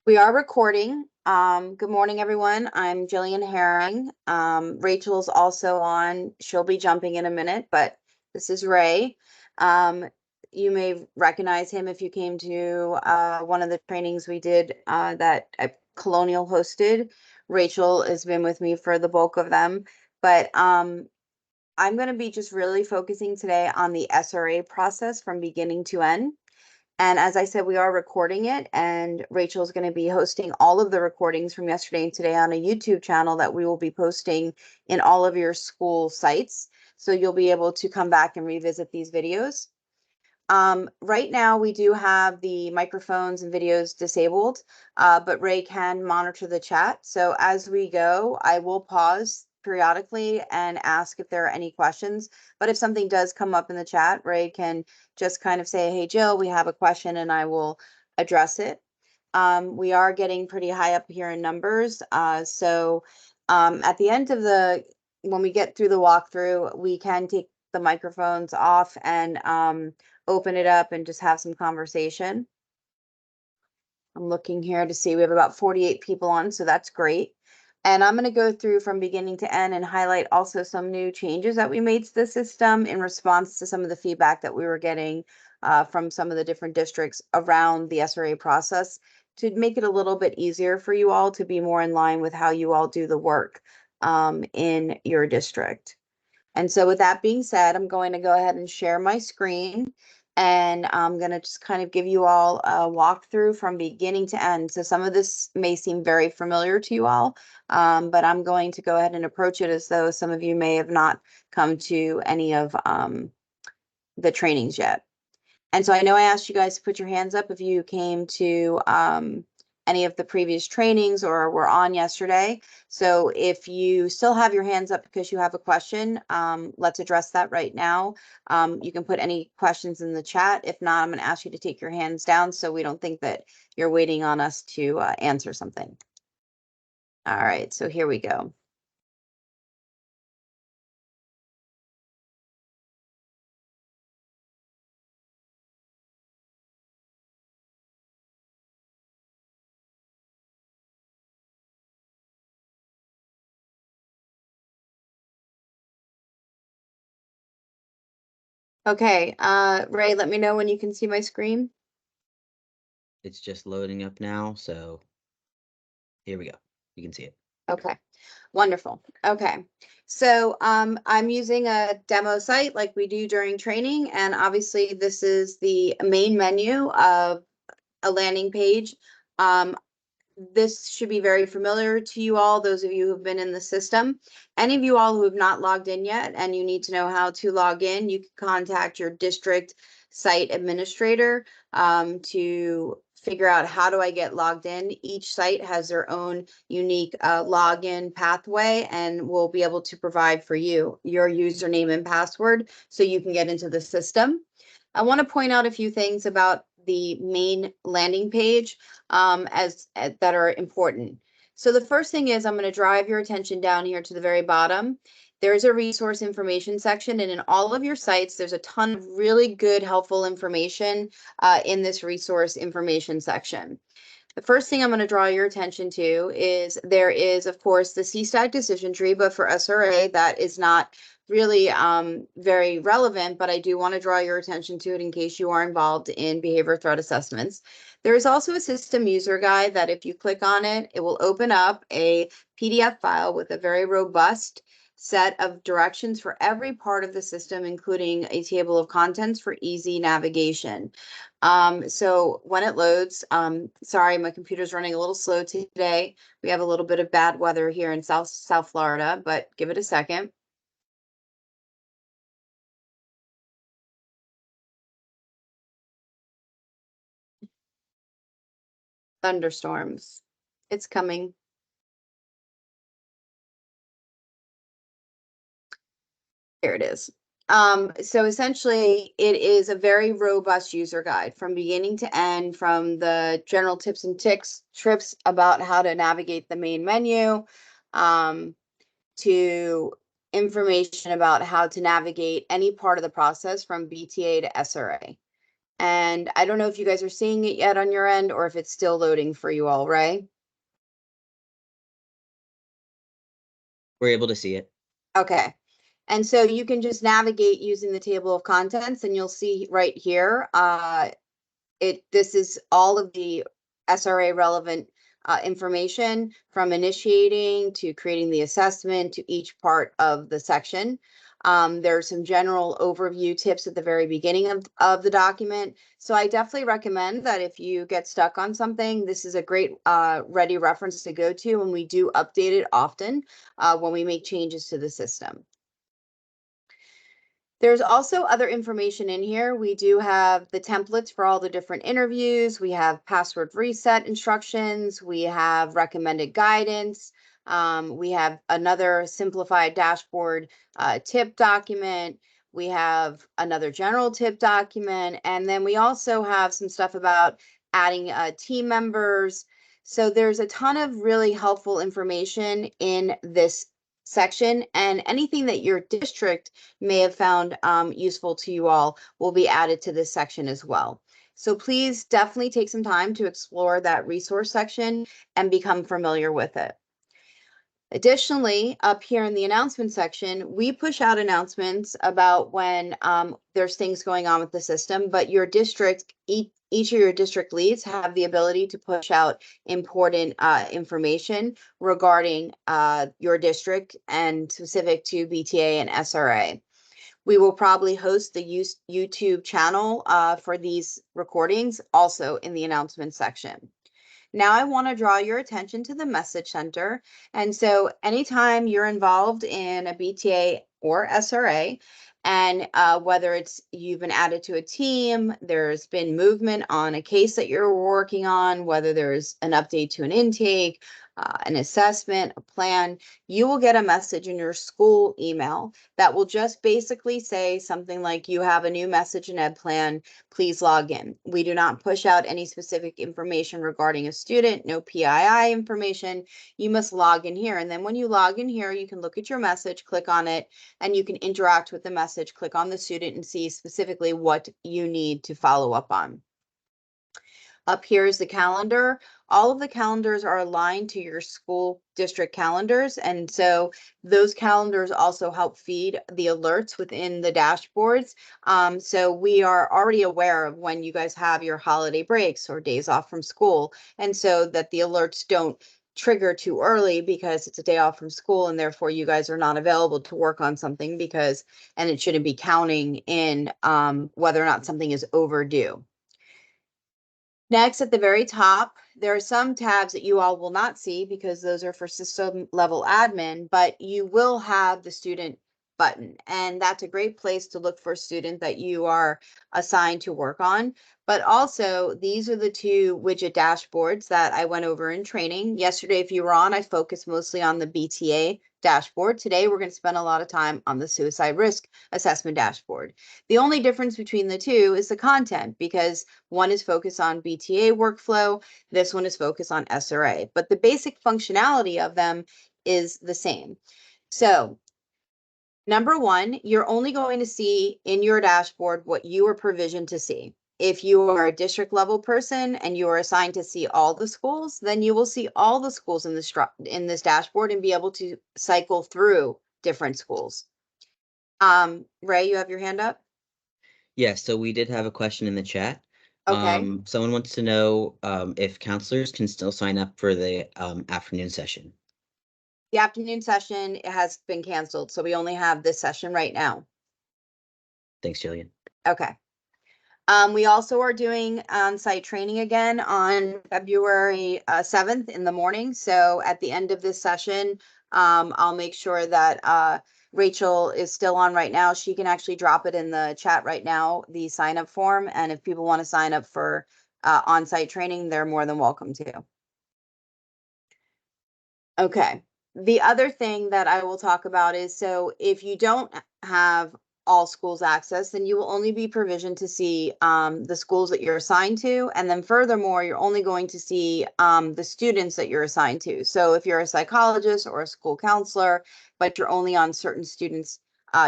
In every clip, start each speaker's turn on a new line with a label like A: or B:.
A: We are recording. Good morning, everyone. I'm Jillian Herring. Rachel's also on. She'll be jumping in a minute, but this is Ray. You may recognize him if you came to one of the trainings we did that Colonial hosted. Rachel has been with me for the bulk of them, but I'm going to be just really focusing today on the SRA process from beginning to end. And as I said, we are recording it, and Rachel's going to be hosting all of the recordings from yesterday and today on a YouTube channel that we will be posting in all of your school sites. So you'll be able to come back and revisit these videos. Right now, we do have the microphones and videos disabled, but Ray can monitor the chat. So as we go, I will pause periodically and ask if there are any questions. But if something does come up in the chat, Ray can just kind of say, hey, Jill, we have a question, and I will address it. We are getting pretty high up here in numbers. So at the end of when we get through the walkthrough, we can take the microphones off and open it up and just have some conversation. I'm looking here to see we have about 48 people on, so that's great. And I'm going to go through from beginning to end and highlight also some new changes that we made to the system in response to some of the feedback that we were getting from some of the different districts around the SRA process to make it a little bit easier for you all to be more in line with how you all do the work in your district. And so with that being said, I'm going to go ahead and share my screen, and I'm going to just kind of give you all a walkthrough from beginning to end. So some of this may seem very familiar to you all, but I'm going to go ahead and approach it as though some of you may have not come to any of the trainings yet. And so I know I asked you guys to put your hands up if you came to any of the previous trainings or were on yesterday. So if you still have your hands up because you have a question, let's address that right now. You can put any questions in the chat. If not, I'm going to ask you to take your hands down so we don't think that you're waiting on us to answer something. All right, so here we go. Okay, Ray, let me know when you can see my screen.
B: It's just loading up now, so here we go. You can see it.
A: Okay, wonderful. Okay, so I'm using a demo site like we do during training, and obviously this is the main menu of a landing page. This should be very familiar to you all, those of you who've been in the system. Any of you all who have not logged in yet and you need to know how to log in, you can contact your district site administrator to figure out how do I get logged in. Each site has their own unique login pathway, and we'll be able to provide for you your username and password so you can get into the system. I want to point out a few things about the main landing page that are important. So the first thing is I'm going to drive your attention down here to the very bottom. There's a resource information section, and in all of your sites, there's a ton of really good, helpful information in this resource information section. The first thing I'm going to draw your attention to is there is, of course, the CSTAC decision tree, but for SRA, that is not really very relevant, but I do want to draw your attention to it in case you are involved in behavior threat assessments. There is also a system user guide that if you click on it, it will open up a PDF file with a very robust set of directions for every part of the system, including a table of contents for easy navigation. So when it loads, sorry, my computer's running a little slow today. We have a little bit of bad weather here in South Florida, but give it a second. Thunderstorms. It's coming. Here it is. So essentially, it is a very robust user guide from beginning to end, from the general tips and trips about how to navigate the main menu, to information about how to navigate any part of the process from BTA to SRA. And I don't know if you guys are seeing it yet on your end or if it's still loading for you all, right?
B: We're able to see it.
A: Okay. And so you can just navigate using the table of contents and you'll see right here, this is all of the SRA relevant information from initiating to creating the assessment to each part of the section. There's some general overview tips at the very beginning of the document. So I definitely recommend that if you get stuck on something, this is a great ready reference to go to, and we do update it often when we make changes to the system. There's also other information in here. We do have the templates for all the different interviews. We have password reset instructions. We have recommended guidance. We have another simplified dashboard tip document. We have another general tip document. And then we also have some stuff about adding team members. So there's a ton of really helpful information in this section, and anything that your district may have found useful to you all will be added to this section as well. So please definitely take some time to explore that resource section and become familiar with it. Additionally, up here in the announcement section, we push out announcements about when there's things going on with the system, but your district, each of your district leads have the ability to push out important information regarding your district and specific to BTA and SRA. We will probably host the YouTube channel for these recordings also in the announcement section. Now I want to draw your attention to the message center. And so anytime you're involved in a BTA or SRA, and whether it's you've been added to a team, there's been movement on a case that you're working on, whether there's an update to an intake, an assessment, a plan, you will get a message in your school email that will just basically say something like, you have a new message and ed plan, please log in. We do not push out any specific information regarding a student, no PII information. You must log in here. And then when you log in here, you can look at your message, click on it, and you can interact with the message, click on the student and see specifically what you need to follow up on. Up here is the calendar. All of the calendars are aligned to your school district calendars. And so those calendars also help feed the alerts within the dashboards. So we are already aware of when you guys have your holiday breaks or days off from school. And so that the alerts don't trigger too early because it's a day off from school and therefore you guys are not available to work on something and it shouldn't be counting in whether or not something is overdue. Next, at the very top, there are some tabs that you all will not see because those are for system level admin, but you will have the student button. And that's a great place to look for a student that you are assigned to work on. But also, these are the two widget dashboards that I went over in training. Yesterday, if you were on, I focused mostly on the BTA dashboard. Today, we're going to spend a lot of time on the suicide risk assessment dashboard. The only difference between the two is the content, because one is focused on BTA workflow, this one is focused on SRA, but the basic functionality of them is the same. So number one, you're only going to see in your dashboard what you are provisioned to see. If you are a district level person and you are assigned to see all the schools, then you will see all the schools in this dashboard and be able to cycle through different schools. Ray, you have your hand up?
B: Yes, so we did have a question in the chat.
A: Okay.
B: Someone wants to know if counselors can still sign up for the afternoon session.
A: The afternoon session has been canceled, so we only have this session right now.
B: Thanks, Jillian.
A: Okay. We also are doing on-site training again on February 7th in the morning. So at the end of this session, I'll make sure that Rachel is still on right now. She can actually drop it in the chat right now, the sign-up form. And if people want to sign up for on-site training, they're more than welcome to. Okay. The other thing that I will talk about is, so if you don't have all schools access, then you will only be provisioned to see the schools that you're assigned to. And then furthermore, you're only going to see the students that you're assigned to. So if you're a psychologist or a school counselor, but you're only on certain students'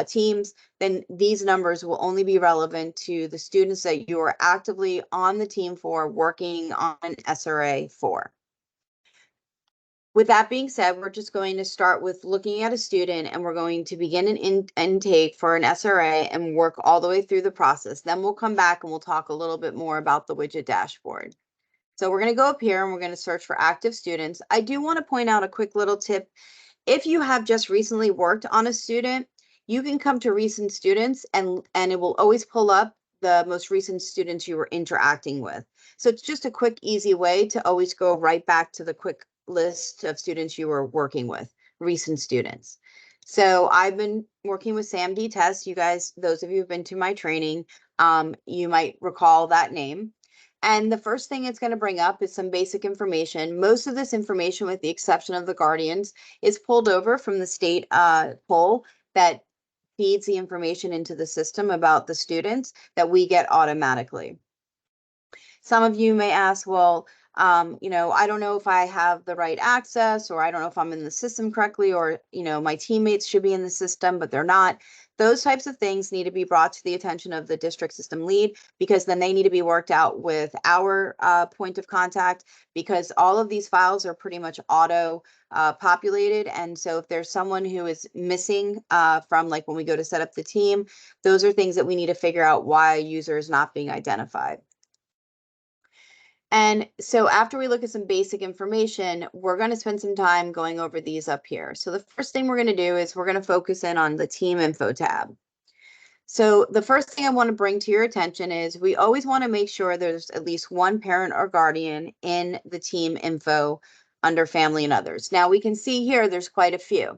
A: teams, then these numbers will only be relevant to the students that you are actively on the team for, working on an SRA for. With that being said, we're just going to start with looking at a student, and we're going to begin an intake for an SRA and work all the way through the process. Then we'll come back and we'll talk a little bit more about the widget dashboard. So we're going to go up here and we're going to search for active students. I do want to point out a quick little tip. If you have just recently worked on a student, you can come to recent students and it will always pull up the most recent students you were interacting with. So it's just a quick, easy way to always go right back to the quick list of students you were working with, recent students. So I've been working with Sam D. Test. You guys, those of you who've been to my training, you might recall that name. And the first thing it's going to bring up is some basic information. Most of this information, with the exception of the guardians, is pulled over from the state poll that feeds the information into the system about the students that we get automatically. Some of you may ask, well, I don't know if I have the right access, or I don't know if I'm in the system correctly, or, my teammates should be in the system, but they're not. Those types of things need to be brought to the attention of the district system lead, because then they need to be worked out with our point of contact, because all of these files are pretty much auto populated. And so if there's someone who is missing from, like, when we go to set up the team, those are things that we need to figure out why a user is not being identified. And so after we look at some basic information, we're going to spend some time going over these up here. So the first thing we're going to do is we're going to focus in on the team info tab. So the first thing I want to bring to your attention is we always want to make sure there's at least one parent or guardian in the team info under family and others. Now we can see here there's quite a few.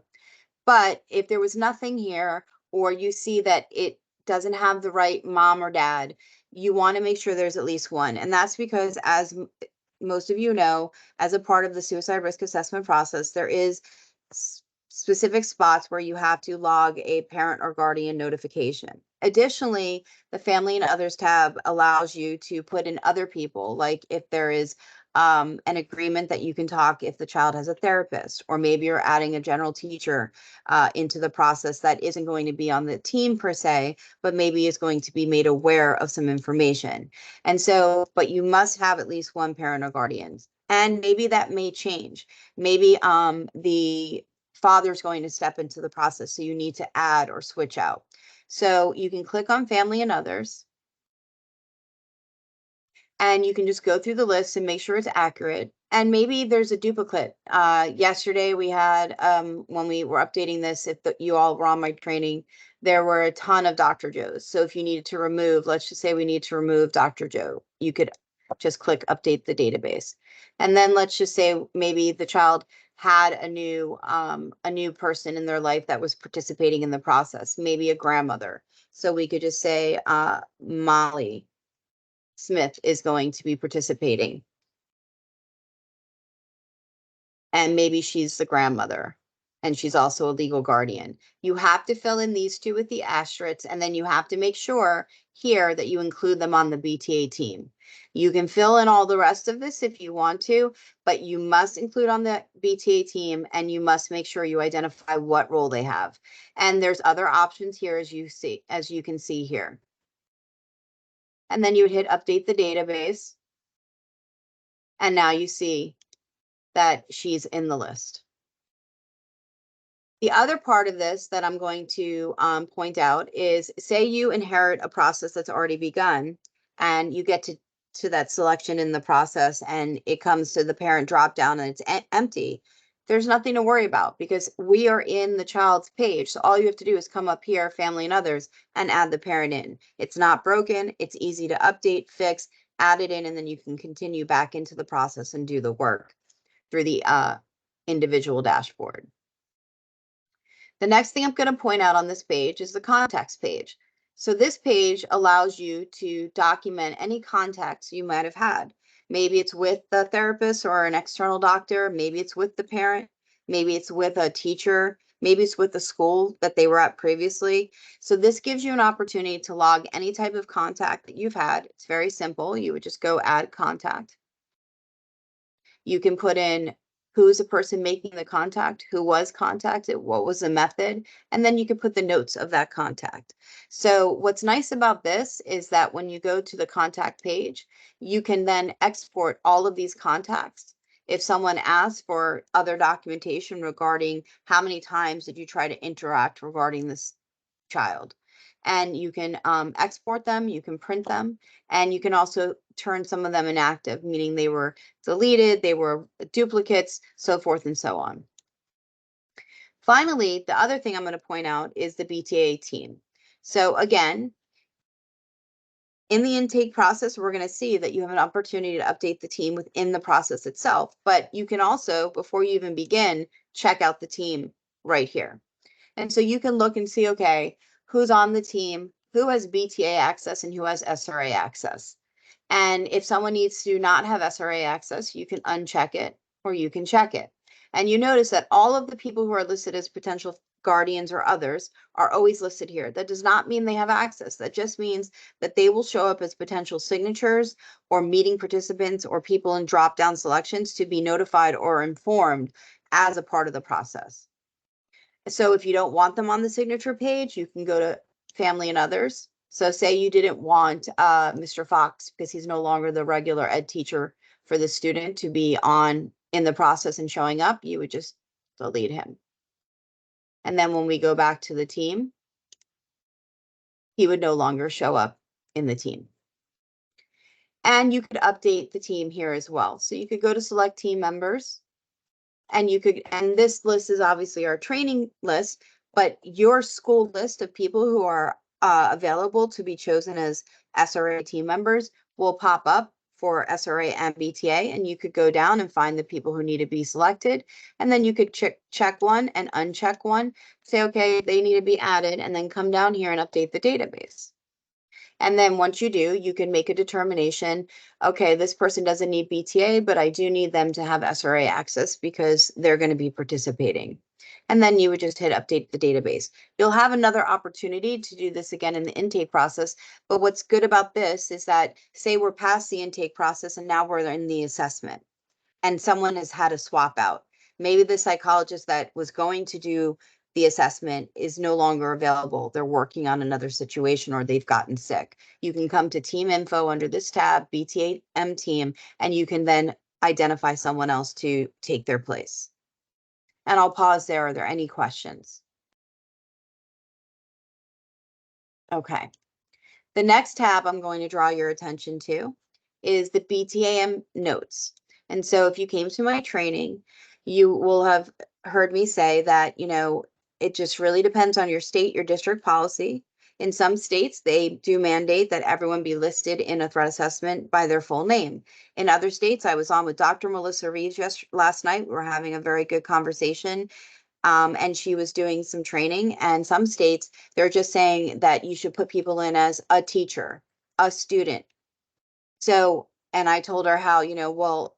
A: But if there was nothing here, or you see that it doesn't have the right mom or dad, you want to make sure there's at least one. And that's because, as most of you know, as a part of the suicide risk assessment process, there is specific spots where you have to log a parent or guardian notification. Additionally, the family and others tab allows you to put in other people, like if there is an agreement that you can talk if the child has a therapist, or maybe you're adding a general teacher into the process that isn't going to be on the team per se, but maybe is going to be made aware of some information. And so, but you must have at least one parent or guardian. And maybe that may change. Maybe the father's going to step into the process, so you need to add or switch out. So you can click on family and others, and you can just go through the list and make sure it's accurate. And maybe there's a duplicate. Yesterday we had, when we were updating this, if you all were on my training, there were a ton of Dr. Joes. So if you needed to remove, let's just say we need to remove Dr. Joe, you could just click update the database. And then let's just say maybe the child had a new person in their life that was participating in the process, maybe a grandmother. So we could just say Molly Smith is going to be participating. And maybe she's the grandmother, and she's also a legal guardian. You have to fill in these two with the asterisks, and then you have to make sure here that you include them on the BTA team. You can fill in all the rest of this if you want to, but you must include on the BTA team, and you must make sure you identify what role they have. And there's other options here, as you can see here. And then you would hit update the database. And now you see that she's in the list. The other part of this that I'm going to point out is, say you inherit a process that's already begun, and you get to that selection in the process, and it comes to the parent drop down and it's empty. There's nothing to worry about, because we are in the child's page. So all you have to do is come up here, family and others, and add the parent in. It's not broken. It's easy to update, fix, add it in, and then you can continue back into the process and do the work through the individual dashboard. The next thing I'm going to point out on this page is the contacts page. So this page allows you to document any contacts you might have had. Maybe it's with the therapist or an external doctor. Maybe it's with the parent. Maybe it's with a teacher. Maybe it's with the school that they were at previously. So this gives you an opportunity to log any type of contact that you've had. It's very simple. You would just go add contact. You can put in who is the person making the contact, who was contacted, what was the method, and then you can put the notes of that contact. So what's nice about this is that when you go to the contact page, you can then export all of these contacts. If someone asks for other documentation regarding how many times did you try to interact regarding this child, and you can export them, you can print them, and you can also turn some of them inactive, meaning they were deleted, they were duplicates, so forth and so on. Finally, the other thing I'm going to point out is the BTA team. So again, in the intake process, we're going to see that you have an opportunity to update the team within the process itself, but you can also, before you even begin, check out the team right here. And so you can look and see, okay, who's on the team, who has BTA access, and who has SRA access. And if someone needs to not have SRA access, you can uncheck it or you can check it. And you notice that all of the people who are listed as potential guardians or others are always listed here. That does not mean they have access. That just means that they will show up as potential signatures or meeting participants or people in drop-down selections to be notified or informed as a part of the process. So if you don't want them on the signature page, you can go to family and others. So say you didn't want Mr. Fox, because he's no longer the regular ed teacher for the student, to be on in the process and showing up, you would just delete him. And then when we go back to the team, he would no longer show up in the team. And you could update the team here as well. So you could go to select team members, and you could, and this list is obviously our training list, but your school list of people who are available to be chosen as SRA team members will pop up for SRA and BTA, and you could go down and find the people who need to be selected, and then you could check one and uncheck one, say, okay, they need to be added, and then come down here and update the database. And then once you do, you can make a determination, okay, this person doesn't need BTA, but I do need them to have SRA access because they're going to be participating. And then you would just hit update the database. You'll have another opportunity to do this again in the intake process. But what's good about this is that, say we're past the intake process and now we're in the assessment and someone has had a swap out. Maybe the psychologist that was going to do the assessment is no longer available. They're working on another situation or they've gotten sick. You can come to team info under this tab, BTAM team, and you can then identify someone else to take their place. And I'll pause there. Are there any questions? Okay. The next tab I'm going to draw your attention to is the BTAM notes. And so if you came to my training, you will have heard me say that, it just really depends on your state, your district policy. In some states, they do mandate that everyone be listed in a threat assessment by their full name. In other states, I was on with Dr. Melissa Reed last night. We were having a very good conversation. And she was doing some training, and some states, they're just saying that you should put people in as a teacher, a student. So, and I told her how, well,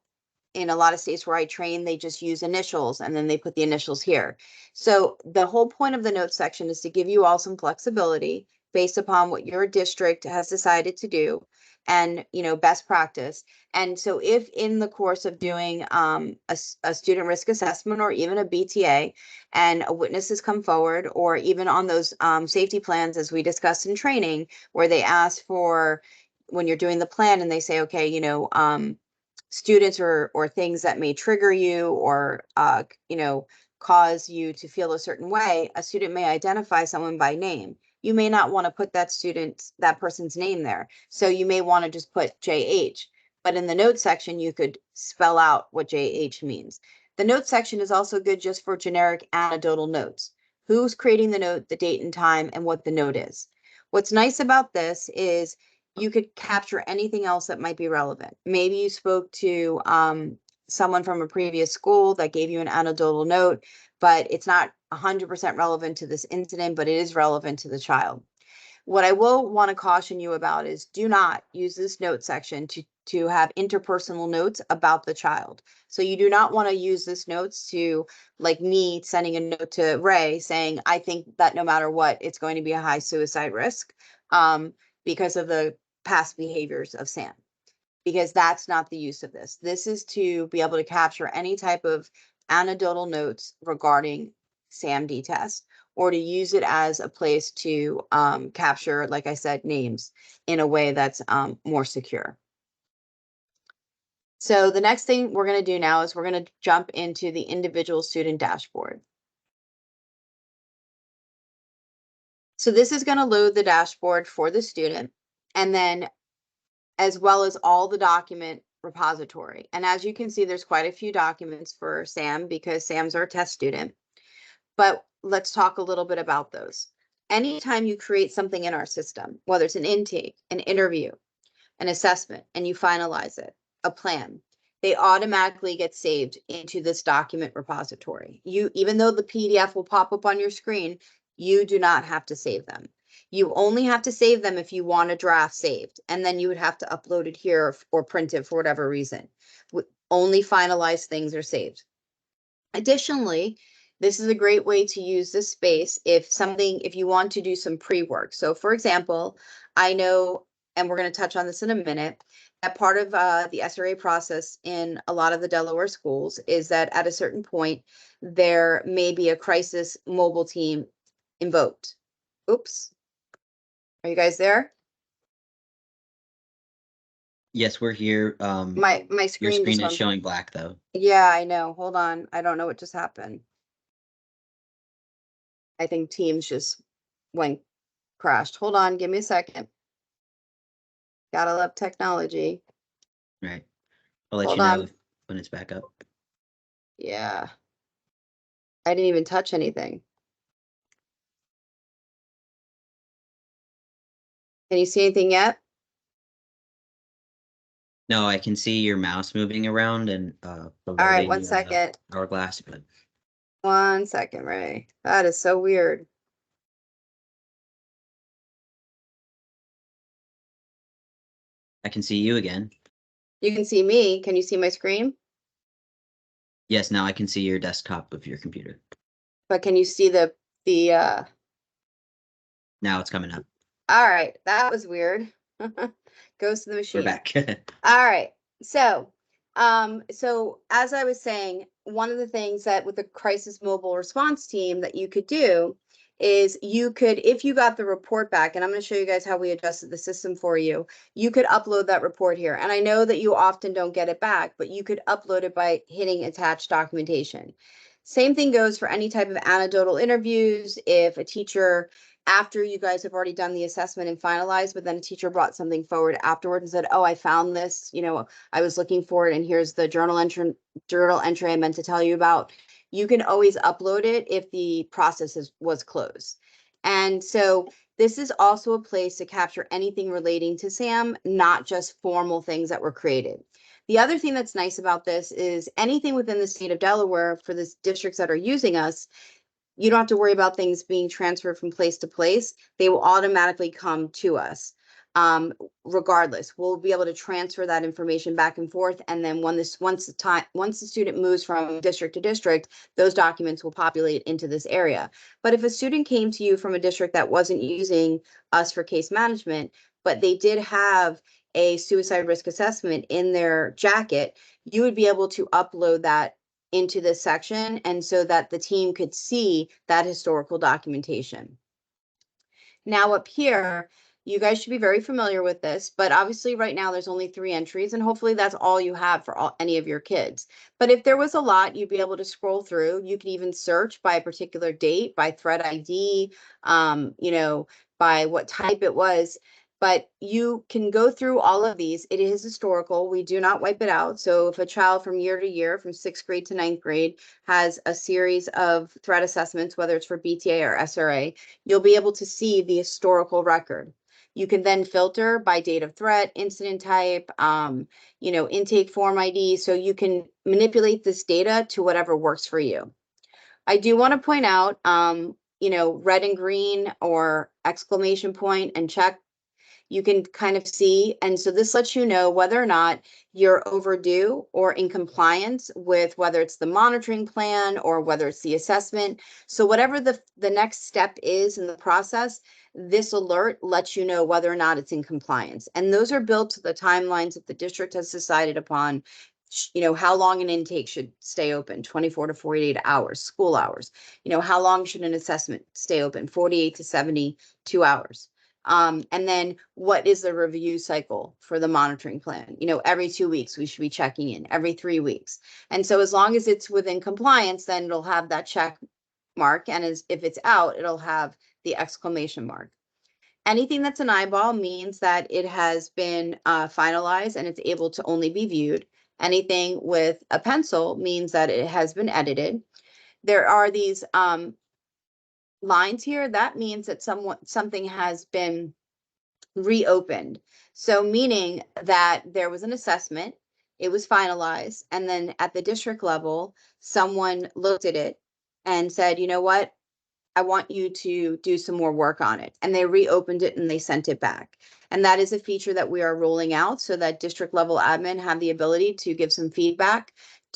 A: in a lot of states where I train, they just use initials and then they put the initials here. So the whole point of the notes section is to give you all some flexibility based upon what your district has decided to do and, best practice. And so if in the course of doing a student risk assessment or even a BTA and a witness has come forward, or even on those safety plans, as we discussed in training, where they ask for, when you're doing the plan and they say, okay, students or things that may trigger you or cause you to feel a certain way, a student may identify someone by name. You may not want to put that person's name there, so you may want to just put JH, but in the notes section you could spell out what JH means. The notes section is also good just for generic anecdotal notes: who's creating the note, the date and time, and what the note is. What's nice about this is you could capture anything else that might be relevant. Maybe you spoke to someone from a previous school that gave you an anecdotal note, but it's not 100% relevant to this incident, but it is relevant to the child. What I will want to caution you about is do not use this note section to have interpersonal notes about the child. So you do not want to use this notes to, like me sending a note to Ray saying, I think that no matter what, it's going to be a high suicide risk because of the past behaviors of Sam. because that's not the use of this. This is to be able to capture any type of anecdotal notes regarding SAMD test, or to use it as a place to capture, like I said, names in a way that's more secure. So the next thing we're going to do now is we're going to jump into the individual student dashboard. So this is going to load the dashboard for the student, and then as well as all the document repository. And as you can see, there's quite a few documents for Sam because Sam's our test student. But let's talk a little bit about those. Anytime you create something in our system, whether it's an intake, an interview, an assessment, and you finalize it, a plan, they automatically get saved into this document repository. Even though the PDF will pop up on your screen, you do not have to save them. You only have to save them if you want a draft saved, and then you would have to upload it here or print it for whatever reason. Only finalized things are saved. Additionally, this is a great way to use this space if you want to do some pre-work. So for example, I know, and we're going to touch on this in a minute, that part of the SRA process in a lot of the Delaware schools is that at a certain point, there may be a crisis mobile team invoked. Oops. Are you guys there?
B: Yes, we're here.
A: My
B: Your
A: screen
B: screen
A: just
B: is
A: went.
B: showing black though.
A: Yeah, I know. Hold on. I don't know what just happened. I think Teams just went crashed. Hold on, give me a second. Gotta love technology.
B: Right. I'll let
A: Hold
B: you know
A: on.
B: when it's back up.
A: Yeah. I didn't even touch anything. Can you see anything yet?
B: No, I can see your mouse moving around and the
A: All right, one
B: loading
A: second.
B: hourglass, but
A: 1 second, Ray. That is so weird.
B: I can see you again.
A: You can see me. Can you see my screen?
B: Yes, now I can see your desktop of your computer.
A: But can you see the
B: Now it's coming up.
A: all right, that was weird. Goes to the
B: We're
A: machine.
B: back.
A: All right. So as I was saying, one of the things that with the crisis mobile response team that you could do is you could, if you got the report back, and I'm going to show you guys how we adjusted the system for you, you could upload that report here. And I know that you often don't get it back, but you could upload it by hitting attach documentation. Same thing goes for any type of anecdotal interviews. If a teacher, after you guys have already done the assessment and finalized, but then a teacher brought something forward afterward and said, oh, I found this, I was looking for it, and here's the journal entry I meant to tell you about. You can always upload it if the process was closed. And so this is also a place to capture anything relating to SAM, not just formal things that were created. The other thing that's nice about this is anything within the state of Delaware for the districts that are using us, you don't have to worry about things being transferred from place to place. They will automatically come to us. Regardless, we'll be able to transfer that information back and forth. And then once the student moves from district to district, those documents will populate into this area. But if a student came to you from a district that wasn't using us for case management, but they did have a suicide risk assessment in their jacket, you would be able to upload that into this section, and so that the team could see that historical documentation. Now up here, you guys should be very familiar with this, but obviously right now there's only 3 entries, and hopefully that's all you have for any of your kids. But if there was a lot, you'd be able to scroll through. You can even search by a particular date, by thread ID, by what type it was. But you can go through all of these. It is historical. We do not wipe it out. So if a child from year to year, from 6th grade to 9th grade, has a series of threat assessments, whether it's for BTA or SRA, you'll be able to see the historical record. You can then filter by date of threat, incident type, intake form ID. So you can manipulate this data to whatever works for you. I do want to point out, red and green or exclamation point and check, you can kind of see. And so this lets you know whether or not you're overdue or in compliance with whether it's the monitoring plan or whether it's the assessment. So whatever the next step is in the process, this alert lets you know whether or not it's in compliance. And those are built to the timelines that the district has decided upon. How long an intake should stay open, 24 to 48 hours, school hours. How long should an assessment stay open, 48 to 72 hours. And then what is the review cycle for the monitoring plan? Every 2 weeks, we should be checking in, every 3 weeks. And so as long as it's within compliance, then it'll have that check mark. And if it's out, it'll have the exclamation mark. Anything that's an eyeball means that it has been finalized and it's able to only be viewed. Anything with a pencil means that it has been edited. There are these lines here. That means that something has been reopened. So meaning that there was an assessment, it was finalized, and then at the district level, someone looked at it and said, you know what? I want you to do some more work on it. And they reopened it and they sent it back. And that is a feature that we are rolling out so that district level admin have the ability to give some feedback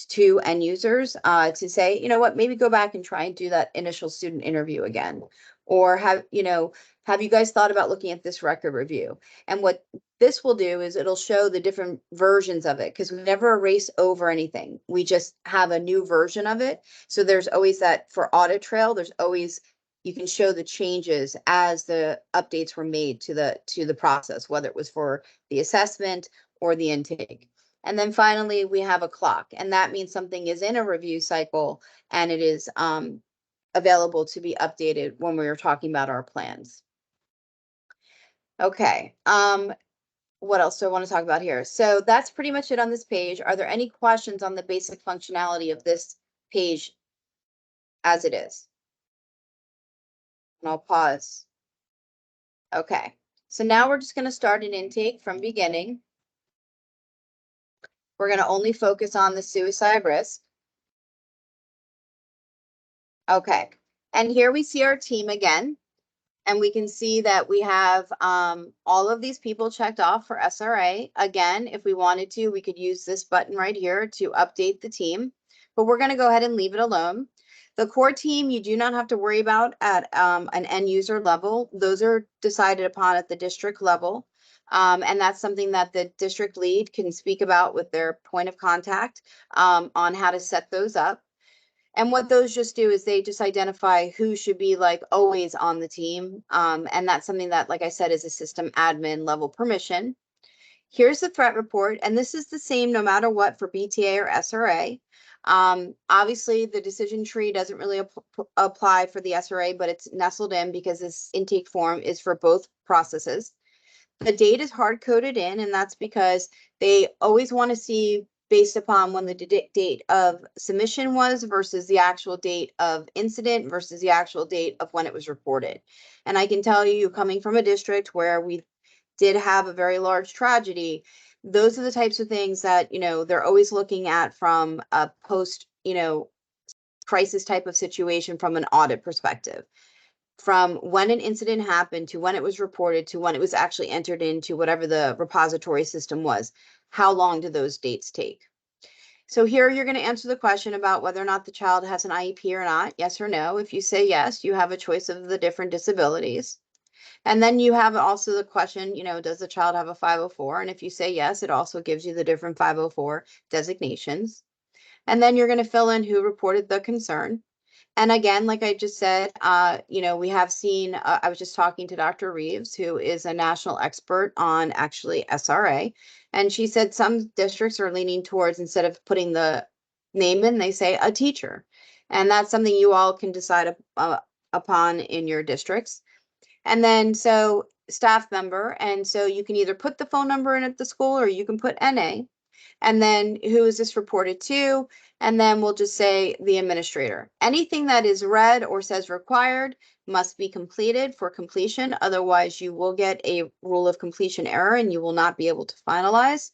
A: to end users to say, you know what, maybe go back and try and do that initial student interview again. Or have you guys thought about looking at this record review? And what this will do is it'll show the different versions of it, because we never erase over anything. We just have a new version of it. So there's always that for audit trail, there's always, you can show the changes as the updates were made to the process, whether it was for the assessment or the intake. And then finally, we have a clock, and that means something is in a review cycle and it is available to be updated when we were talking about our plans. Okay. What else do I want to talk about here? So that's pretty much it on this page. Are there any questions on the basic functionality of this page as it is? And I'll pause. Okay. So now we're just going to start an intake from beginning. We're going to only focus on the suicide risk. Okay. And here we see our team again. And we can see that we have all of these people checked off for SRA. Again, if we wanted to, we could use this button right here to update the team, but we're going to go ahead and leave it alone. The core team, you do not have to worry about at an end user level. Those are decided upon at the district level. And that's something that the district lead can speak about with their point of contact on how to set those up. And what those just do is they just identify who should be like always on the team. And that's something that, like I said, is a system admin level permission. Here's the threat report. And this is the same no matter what for BTA or SRA. Obviously, the decision tree doesn't really apply for the SRA, but it's nestled in because this intake form is for both processes. The date is hard coded in, and that's because they always want to see based upon when the date of submission was versus the actual date of incident versus the actual date of when it was reported. And I can tell you, coming from a district where we did have a very large tragedy, those are the types of things that, they're always looking at from a post, crisis type of situation from an audit perspective. From when an incident happened to when it was reported to when it was actually entered into whatever the repository system was. How long do those dates take? So here you're going to answer the question about whether or not the child has an IEP or not, yes or no. If you say yes, you have a choice of the different disabilities. And then you have also the question, does the child have a 504? And if you say yes, it also gives you the different 504 designations. And then you're going to fill in who reported the concern. And again, like I just said, we have seen, I was just talking to Dr. Reeves, who is a national expert on actually SRA. And she said some districts are leaning towards, instead of putting the name in, they say a teacher. And that's something you all can decide upon in your districts. And then so staff member. And so you can either put the phone number in at the school or you can put NA. And then who is this reported to? And then we'll just say the administrator. Anything that is red or says required must be completed for completion. Otherwise, you will get a rule of completion error and you will not be able to finalize.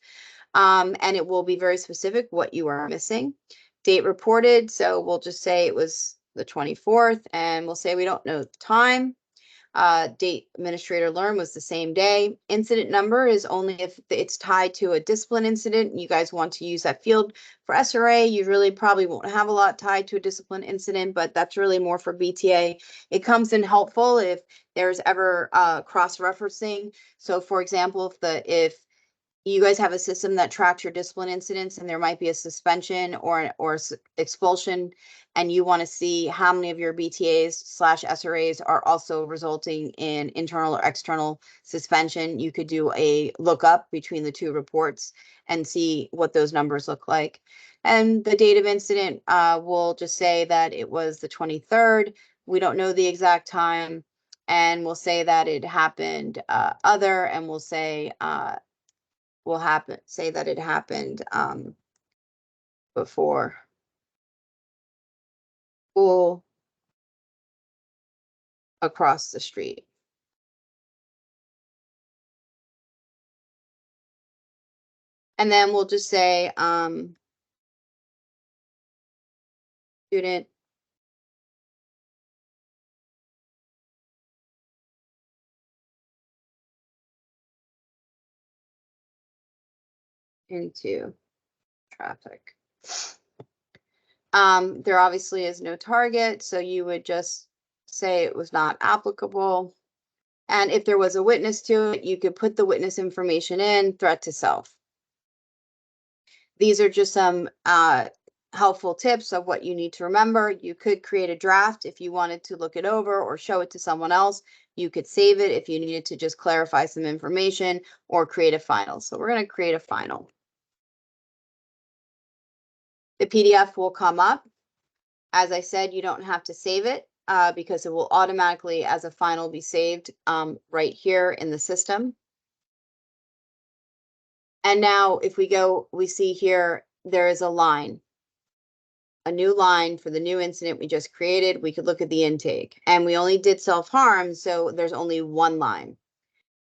A: And it will be very specific what you are missing. Date reported. So we'll just say it was the 24th and we'll say we don't know the time. Date administrator learned was the same day. Incident number is only if it's tied to a discipline incident. You guys want to use that field. For SRA, you really probably won't have a lot tied to a discipline incident, but that's really more for BTA. It comes in helpful if there's ever cross-referencing. So for example, if you guys have a system that tracks your discipline incidents and there might be a suspension or expulsion, and you want to see how many of your BTAs/SRAs are also resulting in internal or external suspension, you could do a lookup between the two reports and see what those numbers look like. And the date of incident, will just say that it was the 23rd. We don't know the exact time, and we'll say that it happened and we'll say say that it happened before school across the street. And then we'll just say student into traffic. There obviously is no target, so you would just say it was not applicable. And if there was a witness to it, you could put the witness information in, threat to self. These are just some helpful tips of what you need to remember. You could create a draft if you wanted to look it over or show it to someone else. You could save it if you needed to just clarify some information or create a final. So we're going to create a final. The PDF will come up. As I said, you don't have to save it because it will automatically, as a final, be saved right here in the system. And now if we go, we see here, there is a line. A new line for the new incident we just created. We could look at the intake, and we only did self-harm, so there's only one line.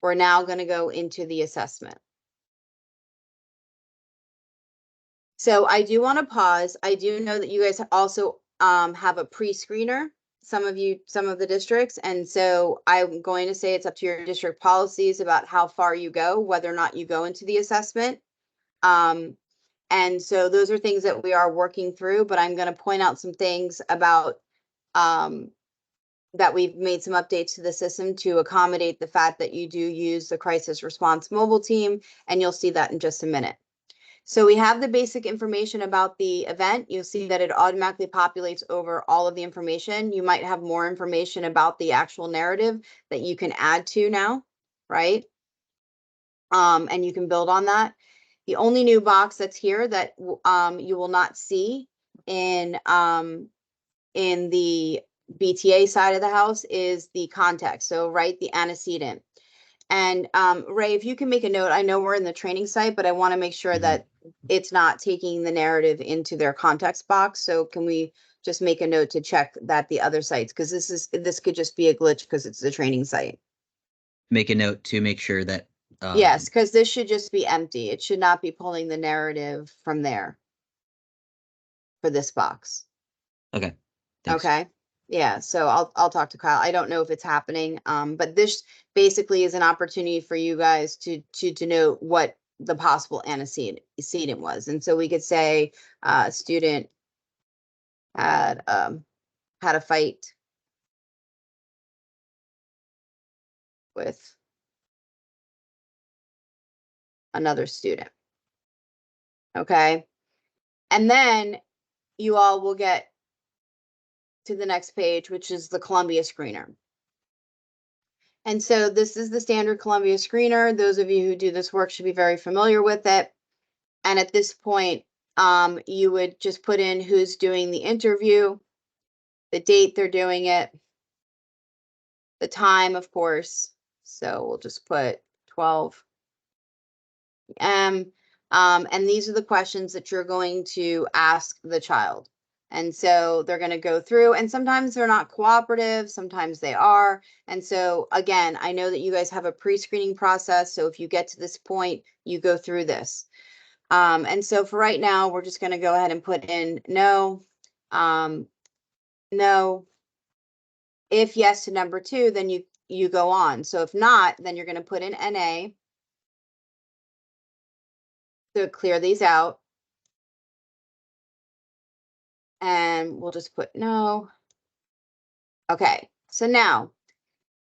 A: We're now going to go into the assessment. So I do want to pause. I do know that you guys also have a pre-screener, some of the districts, and so I'm going to say it's up to your district policies about how far you go, whether or not you go into the assessment. And so those are things that we are working through, but I'm going to point out some things about that we've made some updates to the system to accommodate the fact that you do use the crisis response mobile team, and you'll see that in just a minute. So we have the basic information about the event. You'll see that it automatically populates over all of the information. You might have more information about the actual narrative that you can add to now, right? And you can build on that. The only new box that's here that you will not see in the BTA side of the house is the context. So right, the antecedent. And Ray, if you can make a note, I know we're in the training site, but I want to make sure that it's not taking the narrative into their context box. So can we just make a note to check that the other sites, because this could just be a glitch because it's the training site.
B: Make a note to make sure that
A: yes, because this should just be empty. It should not be pulling the narrative from there for this box.
B: Okay. Thanks.
A: Okay. Yeah, so I'll talk to Kyle. I don't know if it's happening, but this basically is an opportunity for you guys to know what the possible antecedent was. And so we could say student had a fight with another student. Okay. And then you all will get to the next page, which is the Columbia screener. And so this is the standard Columbia screener. Those of you who do this work should be very familiar with it. And at this point, you would just put in who's doing the interview, the date they're doing it, the time, of course. So we'll just put 12 p.m. And these are the questions that you're going to ask the child. And so they're going to go through, and sometimes they're not cooperative, sometimes they are. And so again, I know that you guys have a pre-screening process. So if you get to this point, you go through this. And so for right now, we're just going to go ahead and put in no, no. If yes to number 2, then you you go on. So if not, then you're going to put in NA to clear these out. And we'll just put no. Okay, so now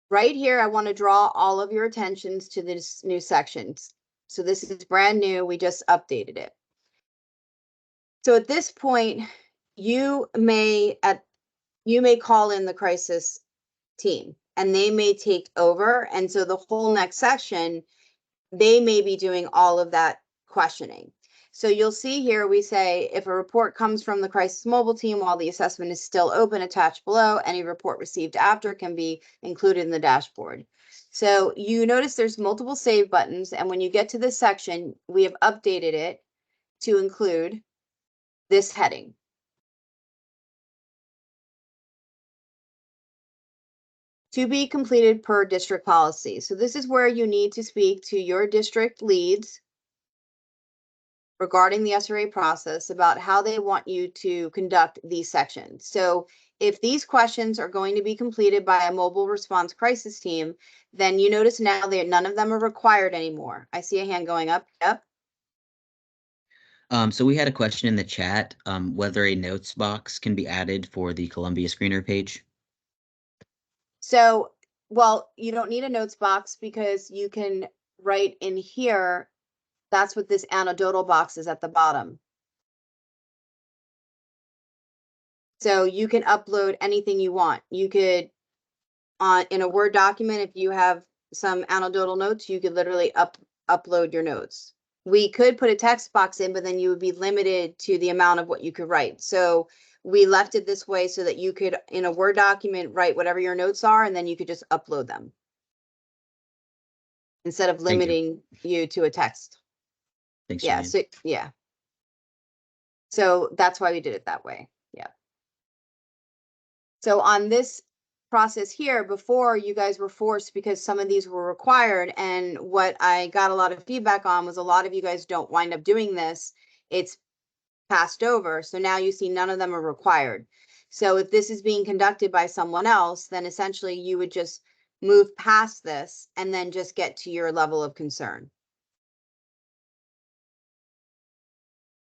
A: right here, I want to draw all of your attentions to this new sections. So this is brand new. We just updated it. So at this point, you may call in the crisis team and they may take over. And so the whole next section, they may be doing all of that questioning. So you'll see here, we say, if a report comes from the crisis mobile team while the assessment is still open, attached below, any report received after can be included in the dashboard. So you notice there's multiple save buttons. And when you get to this section, we have updated it to include this heading. To be completed per district policy. So this is where you need to speak to your district leads regarding the SRA process about how they want you to conduct these sections. So if these questions are going to be completed by a mobile response crisis team, then you notice now that none of them are required anymore. I see a hand going up. Yep.
B: So we had a question in the chat, whether a notes box can be added for the Columbia screener page.
A: So, well, you don't need a notes box because you can write in here. That's what this anecdotal box is at the bottom. So you can upload anything you want. You could, in a Word document, if you have some anecdotal notes, you could literally upload your notes. We could put a text box in, but then you would be limited to the amount of what you could write. So we left it this way so that you could, in a Word document, write whatever your notes are, and then you could just upload them instead of
B: Thank you.
A: limiting you to a text.
B: Thanks,
A: Yeah.
B: Julian.
A: So yeah. So that's why we did it that way. Yeah. So on this process here, before, you guys were forced because some of these were required. And what I got a lot of feedback on was a lot of you guys don't wind up doing this. It's passed over. So now you see none of them are required. So if this is being conducted by someone else, then essentially you would just move past this and then just get to your level of concern.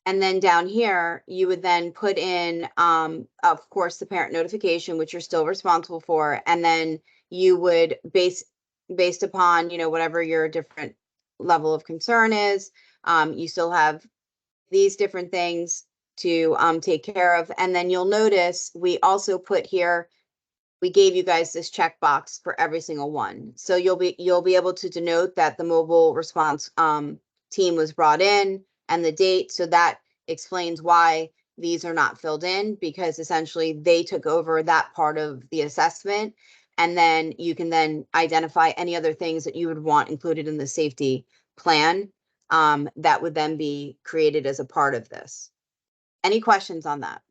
A: And then down here, you would then put in, of course, the parent notification, which you're still responsible for. And then you would based upon, whatever your different level of concern is, you still have these different things to take care of. And then you'll notice we also put here, we gave you guys this checkbox for every single one. So you'll be able to denote that the mobile response team was brought in and the date. So that explains why these are not filled in, because essentially they took over that part of the assessment. And then you can then identify any other things that you would want included in the safety plan that would then be created as a part of this. Any questions on that?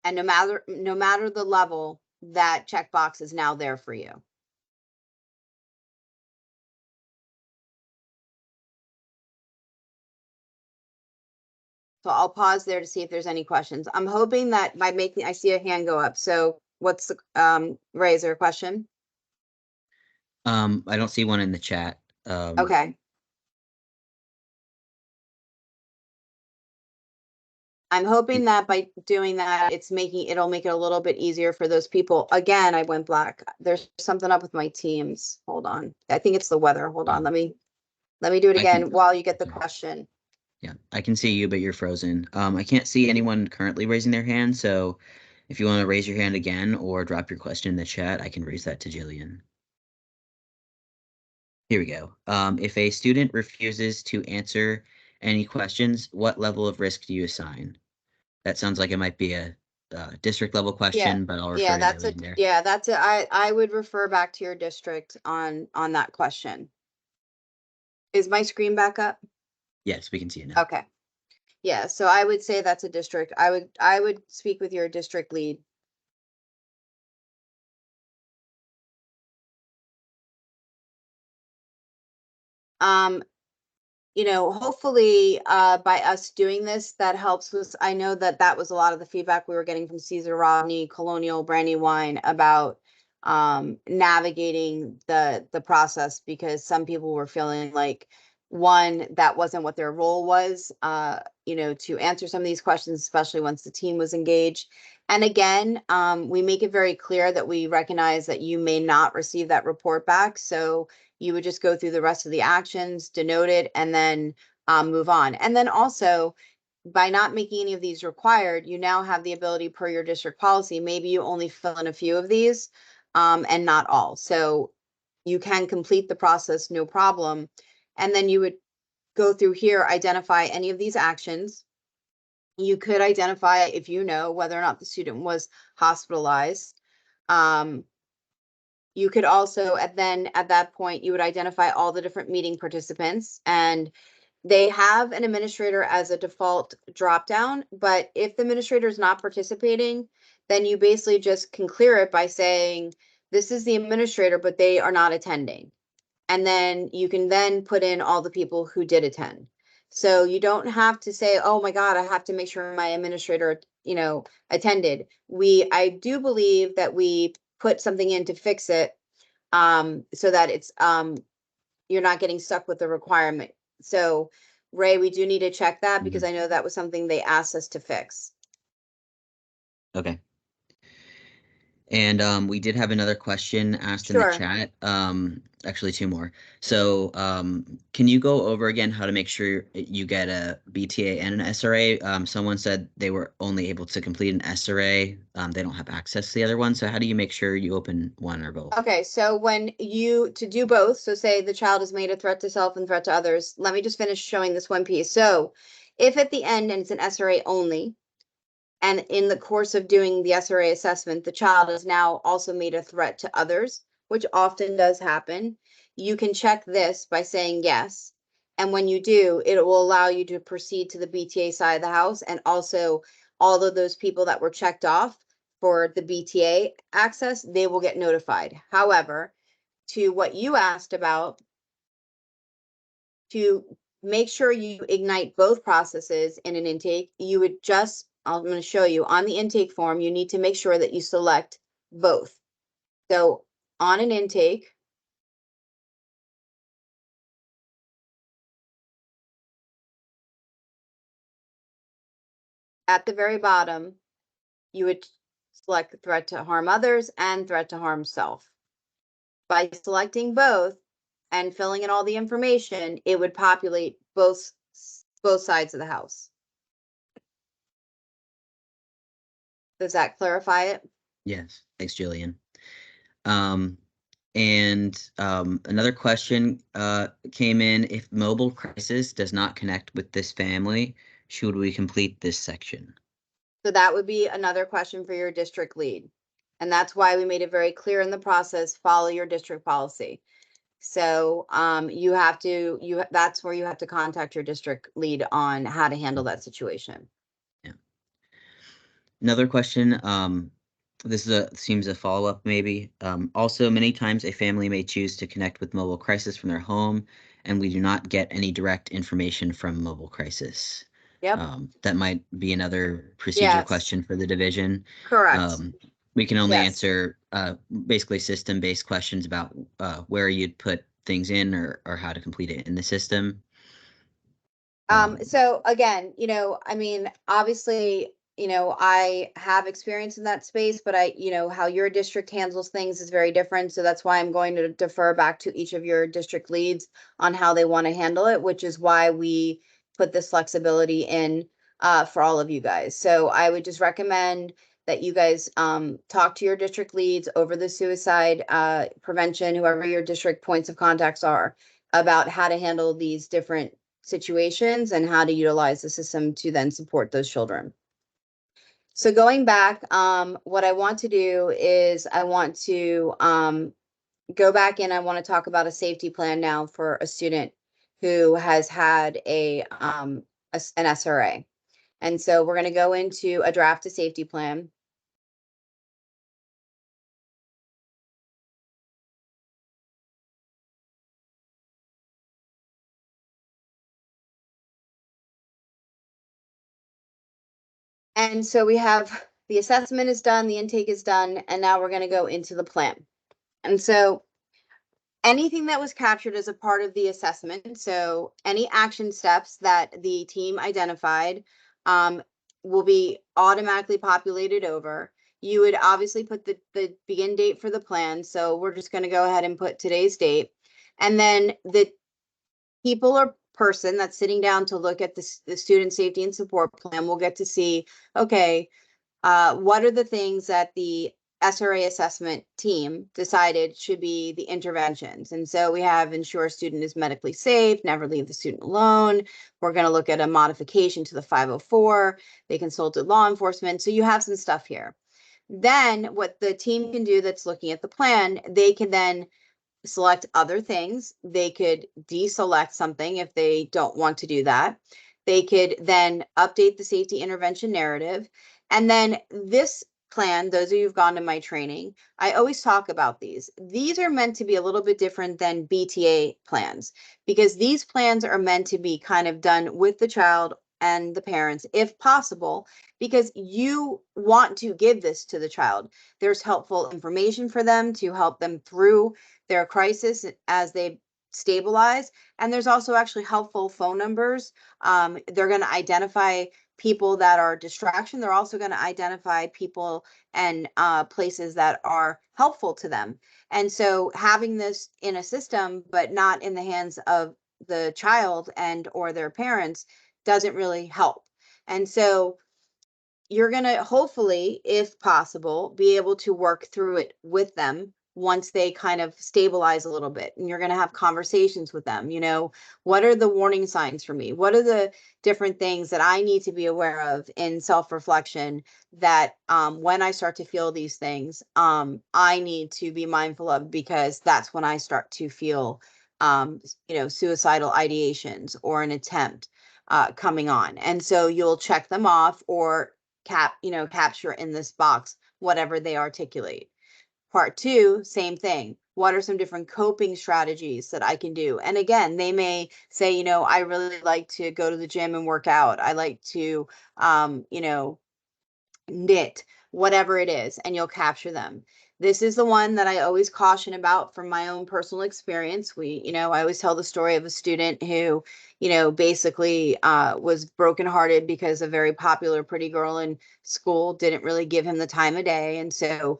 A: And no matter the level, that checkbox is now there for you. So I'll pause there to see if there's any questions. I'm hoping that by making, I see a hand go up. So what's the, Ray, is there a question?
B: I don't see one in the chat.
A: Okay. I'm hoping that by doing that, it'll make it a little bit easier for those people. Again, I went black. There's something up with my Teams. Hold on. I think it's the weather. Hold on. Let me do it again while you get the question.
B: Yeah, I can see you, but you're frozen. I can't see anyone currently raising their hand, so if you want to raise your hand again or drop your question in the chat, I can raise that to Jillian. Here we go. If a student refuses to answer any questions, what level of risk do you assign? That sounds like it might be a district level question, but I'll refer to there.
A: Yeah, that's it. I would refer back to your district on that question. Is my screen back up?
B: Yes, we can see it now.
A: Okay. Yeah, so I would say that's a district. I would speak with your district lead. Hopefully by us doing this, that helps us. I know that was a lot of the feedback we were getting from Caesar Rodney, Colonial, Brandywine about navigating the process, because some people were feeling like, one, that wasn't what their role was, to answer some of these questions, especially once the team was engaged. And again, we make it very clear that we recognize that you may not receive that report back. So you would just go through the rest of the actions, denote it, and then move on. And then also, by not making any of these required, you now have the ability, per your district policy, maybe you only fill in a few of these, and not all. So you can complete the process, no problem. And then you would go through here, identify any of these actions. You could identify, if you know whether or not the student was hospitalized. You could also, at that point, you would identify all the different meeting participants, and they have an administrator as a default drop down. But if the administrator is not participating, then you basically just can clear it by saying, this is the administrator, but they are not attending. And then you can then put in all the people who did attend. So you don't have to say, oh my God, I have to make sure my administrator, attended. I do believe that we put something in to fix it, so that it's, you're not getting stuck with the requirement. So Ray, we do need to check that, because I know that was something they asked us to fix.
B: Okay. And we did have another question asked in the
A: Sure.
B: chat. Actually, two more. So can you go over again how to make sure you get a BTA and an SRA? Someone said they were only able to complete an SRA. They don't have access to the other one. So how do you make sure you open one or both?
A: Okay, so to do both, so say the child has made a threat to self and threat to others, let me just finish showing this one piece. So if at the end, and it's an SRA only, and in the course of doing the SRA assessment, the child has now also made a threat to others, which often does happen, you can check this by saying yes. And when you do, it will allow you to proceed to the BTA side of the house. And also, all of those people that were checked off for the BTA access, they will get notified. However, to what you asked about, to make sure you ignite both processes in an intake, you would just, I'm going to show you on the intake form, you need to make sure that you select both. So on an intake, at the very bottom, you would select threat to harm others and threat to harm self. By selecting both and filling in all the information, it would populate both sides of the house. Does that clarify it?
B: Yes. Thanks, Jillian. And another question came in. If mobile crisis does not connect with this family, should we complete this section?
A: So that would be another question for your district lead. And that's why we made it very clear in the process, follow your district policy. So that's where you have to contact your district lead on how to handle that situation.
B: Yeah. Another question. This seems a follow-up maybe. Also, many times a family may choose to connect with mobile crisis from their home, and we do not get any direct information from mobile crisis.
A: Yep.
B: That might be another procedure
A: Yes.
B: question for the division.
A: Correct.
B: Um, we can only
A: Yes.
B: answer basically system-based questions about where you'd put things in or how to complete it in the system.
A: So again, I mean, obviously, I have experience in that space, but how your district handles things is very different. So that's why I'm going to defer back to each of your district leads on how they want to handle it, which is why we put this flexibility in, for all of you guys. So I would just recommend that you guys talk to your district leads over the suicide prevention, whoever your district points of contacts are, about how to handle these different situations and how to utilize the system to then support those children. So going back, what I want to do is I want to go back and I want to talk about a safety plan now for a student who has had an SRA. And so we're going to go into a draft a safety plan. And so we have The assessment is done, the intake is done, and now we're going to go into the plan. And so anything that was captured as a part of the assessment, so any action steps that the team identified, will be automatically populated over. You would obviously put the begin date for the plan. So we're just going to go ahead and put today's date. And then the people or person that's sitting down to look at the student safety and support plan will get to see, okay, what are the things that the SRA assessment team decided should be the interventions? And so we have ensure student is medically safe, never leave the student alone. We're going to look at a modification to the 504. They consulted law enforcement. So you have some stuff here. Then what the team can do that's looking at the plan, they can then select other things. They could deselect something if they don't want to do that. They could then update the safety intervention narrative. And then this plan, those of you who've gone to my training, I always talk about these. These are meant to be a little bit different than BTA plans because these plans are meant to be kind of done with the child and the parents, if possible, because you want to give this to the child. There's helpful information for them to help them through their crisis as they stabilize. And there's also actually helpful phone numbers. They're going to identify people that are distraction. They're also going to identify people and places that are helpful to them. And so having this in a system, but not in the hands of the child and or their parents doesn't really help. And so you're going to hopefully, if possible, be able to work through it with them once they kind of stabilize a little bit. And you're going to have conversations with them. You know, what are the warning signs for me? What are the different things that I need to be aware of in self-reflection that when I start to feel these things, I need to be mindful of because that's when I start to feel, suicidal ideations or an attempt coming on. And so you'll check them off or capture in this box whatever they articulate. Part two, same thing. What are some different coping strategies that I can do? And again, they may say, I really like to go to the gym and work out. I like to, knit, whatever it is, and you'll capture them. This is the one that I always caution about from my own personal experience. I always tell the story of a student who, basically was brokenhearted because a very popular pretty girl in school didn't really give him the time of day. And so,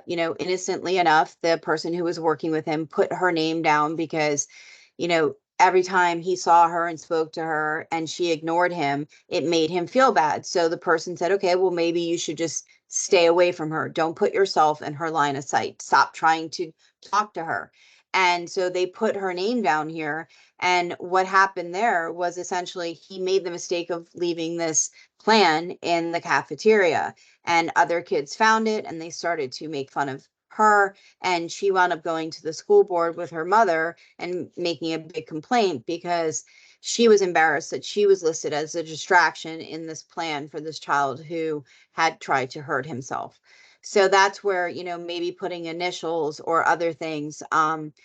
A: innocently enough, the person who was working with him put her name down because, every time he saw her and spoke to her and she ignored him, it made him feel bad. So the person said, okay, well, maybe you should just stay away from her. Don't put yourself in her line of sight. Stop trying to talk to her. And so they put her name down here. And what happened there was essentially he made the mistake of leaving this plan in the cafeteria. And other kids found it and they started to make fun of her. And she wound up going to the school board with her mother and making a big complaint because she was embarrassed that she was listed as a distraction in this plan for this child who had tried to hurt himself. So that's where, maybe putting initials or other things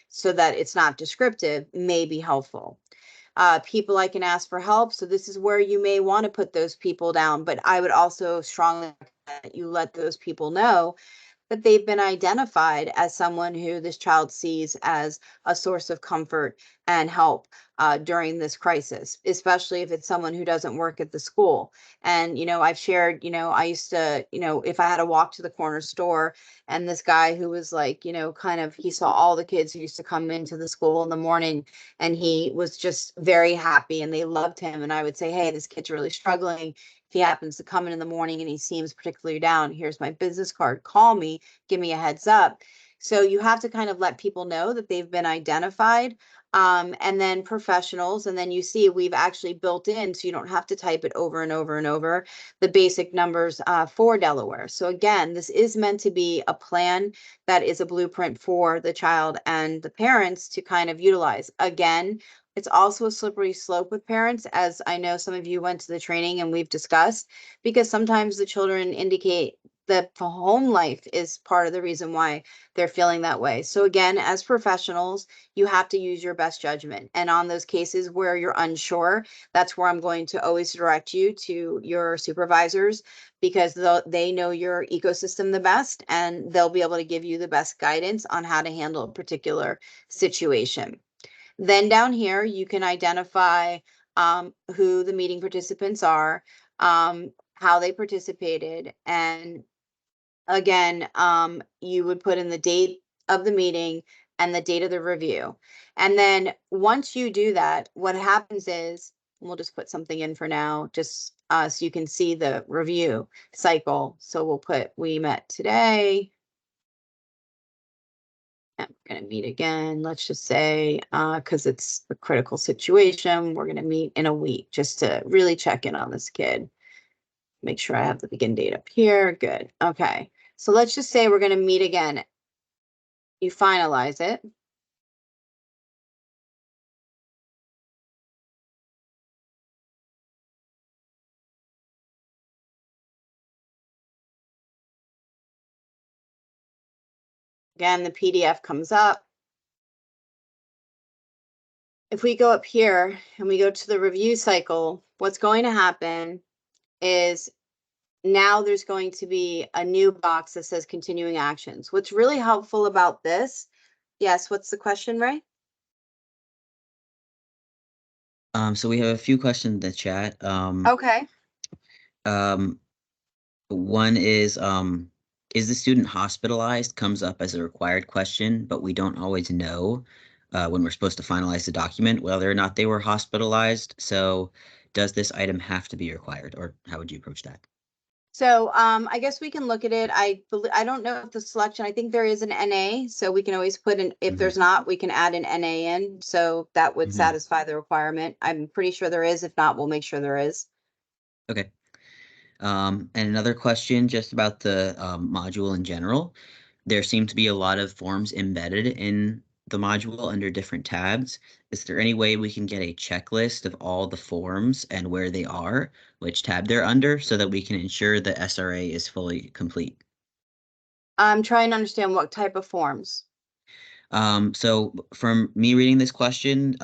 A: so that it's not descriptive may be helpful. People I can ask for help. So this is where you may want to put those people down, but I would also strongly recommend that you let those people know that they've been identified as someone who this child sees as a source of comfort and help during this crisis, especially if it's someone who doesn't work at the school. And, I've shared, I used to, if I had to walk to the corner store and this guy who was like, he saw all the kids who used to come into the school in the morning and he was just very happy and they loved him. And I would say, hey, this kid's really struggling. If he happens to come in the morning and he seems particularly down, here's my business card. Call me, give me a heads up. So you have to kind of let people know that they've been identified. And then professionals, and then you see we've actually built in, so you don't have to type it over and over and over, the basic numbers for Delaware. So again, this is meant to be a plan that is a blueprint for the child and the parents to kind of utilize. Again, it's also a slippery slope with parents, as I know some of you went to the training and we've discussed, because sometimes the children indicate the home life is part of the reason why they're feeling that way. So again, as professionals, you have to use your best judgment. And on those cases where you're unsure, that's where I'm going to always direct you to your supervisors, because they know your ecosystem the best, and they'll be able to give you the best guidance on how to handle a particular situation. Then down here, you can identify who the meeting participants are, how they participated, and again, you would put in the date of the meeting and the date of the review. And then once you do that, what happens is, we'll just put something in for now, just so you can see the review cycle. So we'll put, we met today. I'm going to meet again. Let's just say, because it's a critical situation, we're going to meet in a week just to really check in on this kid. Make sure I have the begin date up here. Good. Okay. So let's just say we're going to meet again. You finalize it. Again, the PDF comes up. If we go up here and we go to the review cycle, what's going to happen is now there's going to be a new box that says continuing actions. What's really helpful about this, yes, what's the question, Ray?
B: So we have a few questions in the chat.
A: Okay.
B: Um, One is the student hospitalized? Comes up as a required question, but we don't always know when we're supposed to finalize the document whether or not they were hospitalized. So does this item have to be required, or how would you approach that?
A: So I guess we can look at it. I don't know if the selection, I think there is an NA, so we can always put in, if
B: Hmm.
A: there's not, we can add an NA in. So that would
B: Hmm.
A: satisfy the requirement. I'm pretty sure there is. If not, we'll make sure there is.
B: Okay. And another question just about the module in general. There seem to be a lot of forms embedded in the module under different tabs. Is there any way we can get a checklist of all the forms and where they are, which tab they're under, so that we can ensure the SRA is fully complete?
A: I'm trying to understand what type of forms.
B: So from me reading this question,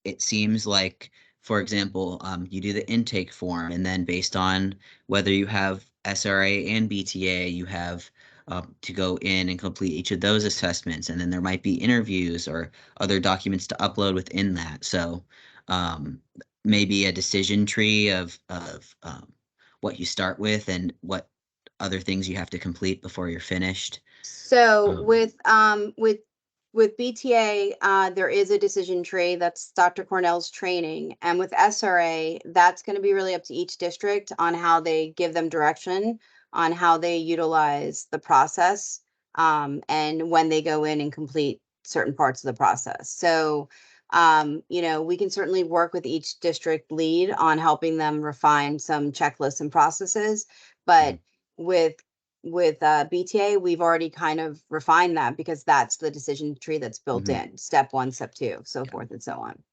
B: it seems like, for example, you do the intake form, and then based on whether you have SRA and BTA, you have to go in and complete each of those assessments, and then there might be interviews or other documents to upload within that. So um, maybe a decision tree of what you start with and what other things you have to complete before you're finished.
A: So
B: Um,
A: with BTA, there is a decision tree. That's Dr. Cornell's training, and with SRA, that's going to be really up to each district on how they give them direction on how they utilize the process, and when they go in and complete certain parts of the process. So, we can certainly work with each district lead on helping them refine some checklists and processes, but with BTA, we've already kind of refined that because that's the decision tree that's built
B: mhm.
A: in, step one, step two, so
B: Yeah.
A: forth and so on.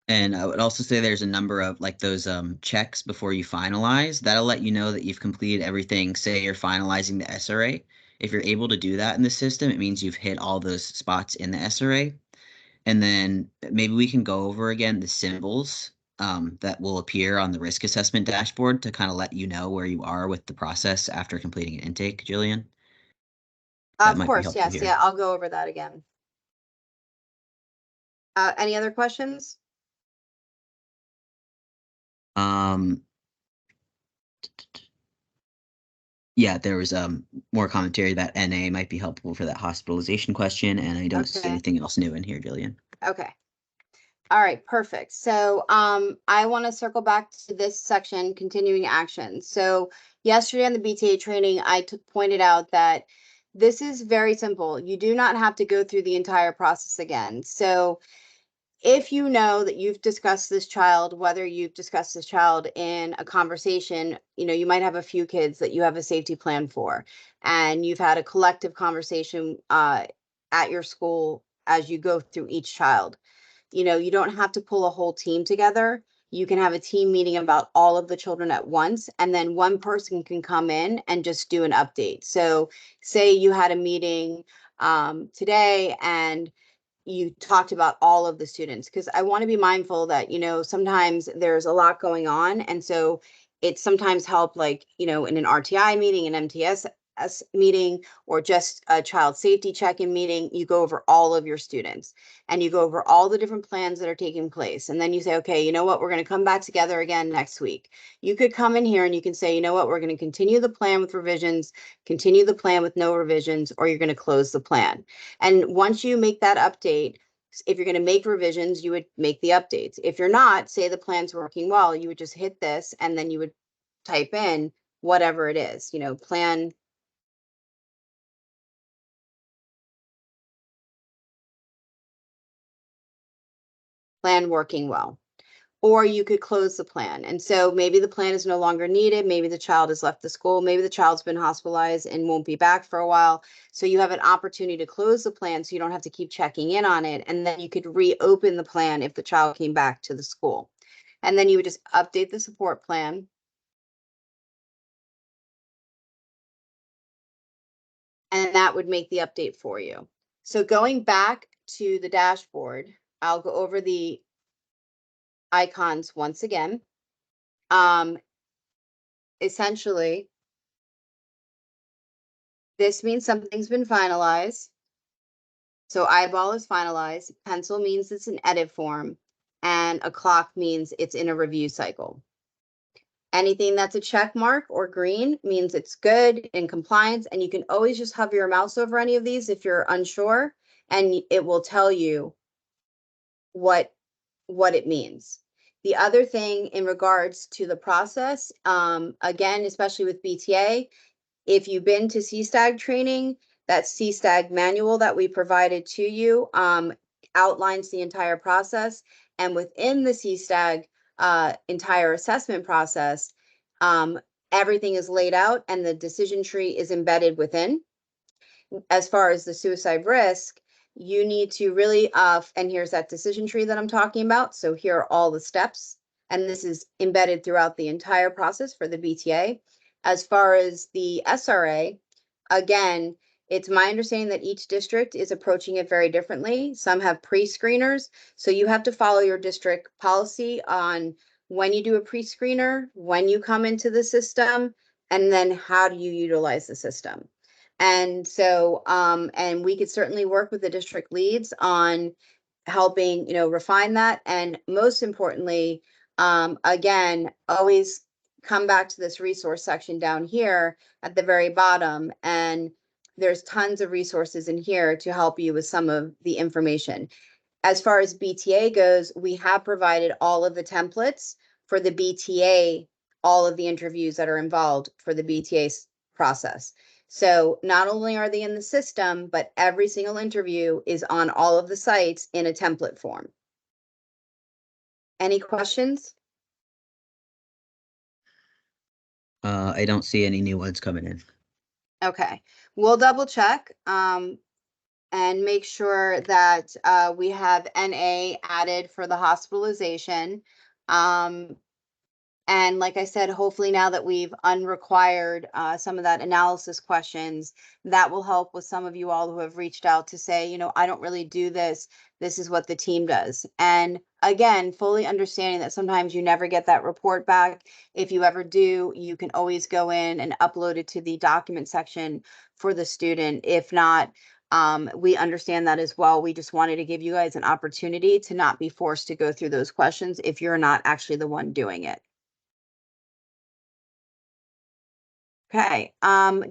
B: And I would also say there's a number of like those checks before you finalize. That'll let you know that you've completed everything. Say you're finalizing the SRA. If you're able to do that in the system, it means you've hit all those spots in the SRA. And then maybe we can go over again the symbols that will appear on the risk assessment dashboard to kind of let you know where you are with the process after completing an intake, Jillian. That
A: Of
B: might be
A: course,
B: helpful
A: yes,
B: here.
A: yeah, I'll go over that again. Any other questions?
B: Um, Yeah, there was more commentary that NA might be helpful for that hospitalization question, and I don't see
A: Okay,
B: anything else new in here, Jillian.
A: okay. All right, perfect. So I want to circle back to this section, continuing action. So yesterday on the BTA training, I pointed out that this is very simple. You do not have to go through the entire process again. So if you know that you've discussed this child, whether you've discussed this child in a conversation, you might have a few kids that you have a safety plan for, and you've had a collective conversation at your school as you go through each child. You don't have to pull a whole team together. you can have a team meeting about all of the children at once, and then one person can come in and just do an update. So say you had a meeting today and you talked about all of the students, because I want to be mindful that, sometimes there's a lot going on. And so it's sometimes help, like, in an RTI meeting, an MTSS meeting, or just a child safety check-in meeting, you go over all of your students and you go over all the different plans that are taking place. And then you say, okay, you know what, we're going to come back together again next week. You could come in here and you can say, you know what, we're going to continue the plan with revisions, continue the plan with no revisions, or you're going to close the plan. And once you make that update, if you're going to make revisions, you would make the updates. If you're not, say the plan's working well, you would just hit this and then you would type in whatever it is, plan working well. Or you could close the plan. And so maybe the plan is no longer needed. Maybe the child has left the school. Maybe the child's been hospitalized and won't be back for a while. So you have an opportunity to close the plan so you don't have to keep checking in on it. And then you could reopen the plan if the child came back to the school. And then you would just update the support plan. And that would make the update for you. So going back to the dashboard, I'll go over the icons once again. Essentially, this means something's been finalized. So eyeball is finalized, pencil means it's in edit form, and a clock means it's in a review cycle. Anything that's a check mark or green means it's good, in compliance, and you can always just hover your mouse over any of these if you're unsure, and it will tell you what it means. The other thing in regards to the process, again, especially with BTA, if you've been to CSTAG training, that CSTAG manual that we provided to you outlines the entire process. And within the CSTAG entire assessment process, everything is laid out and the decision tree is embedded within. As far as the suicide risk, you need to really, and here's that decision tree that I'm talking about. So here are all the steps, and this is embedded throughout the entire process for the BTA. As far as the SRA, again, it's my understanding that each district is approaching it very differently. Some have pre-screeners, so you have to follow your district policy on when you do a pre-screener, when you come into the system, and then how do you utilize the system. And so, and we could certainly work with the district leads on helping, refine that. And most importantly, again, always come back to this resource section down here at the very bottom. And there's tons of resources in here to help you with some of the information. As far as BTA goes, we have provided all of the templates for the BTA, all of the interviews that are involved for the BTA process. So not only are they in the system, but every single interview is on all of the sites in a template form. Any questions?
B: I don't see any new ones coming in.
A: Okay, we'll double check and make sure that we have NA added for the hospitalization. And like I said, hopefully now that we've unrequired some of that analysis questions, that will help with some of you all who have reached out to say, I don't really do this. This is what the team does. And again, fully understanding that sometimes you never get that report back. If you ever do, you can always go in and upload it to the document section for the student. If not, we understand that as well. We just wanted to give you guys an opportunity to not be forced to go through those questions if you're not actually the one doing it. Okay,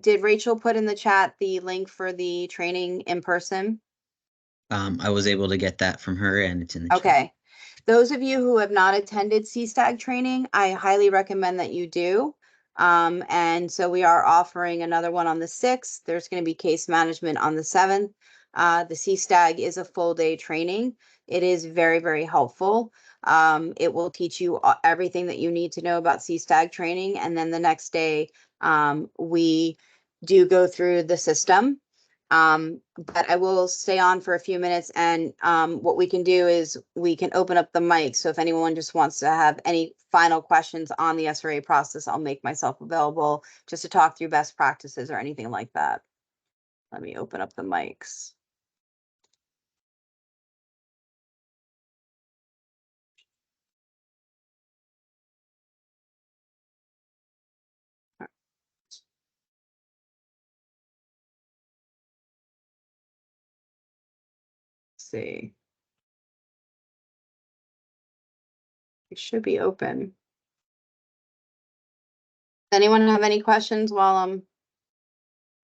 A: did Rachel put in the chat the link for the training in person?
B: I was able to get that from her, and it's in the chat.
A: Okay, those of you who have not attended CSTAG training, I highly recommend that you do. And so we are offering another one on the 6th. There's going to be case management on the 7th. The CSTAG is a full day training. It is very, very helpful. It will teach you everything that you need to know about CSTAG training. And then the next day, we do go through the system. But I will stay on for a few minutes, and what we can do is we can open up the mic. So if anyone just wants to have any final questions on the SRA process, I'll make myself available just to talk through best practices or anything like that. Let me open up the mics. See. It should be open. Anyone have any questions while I'm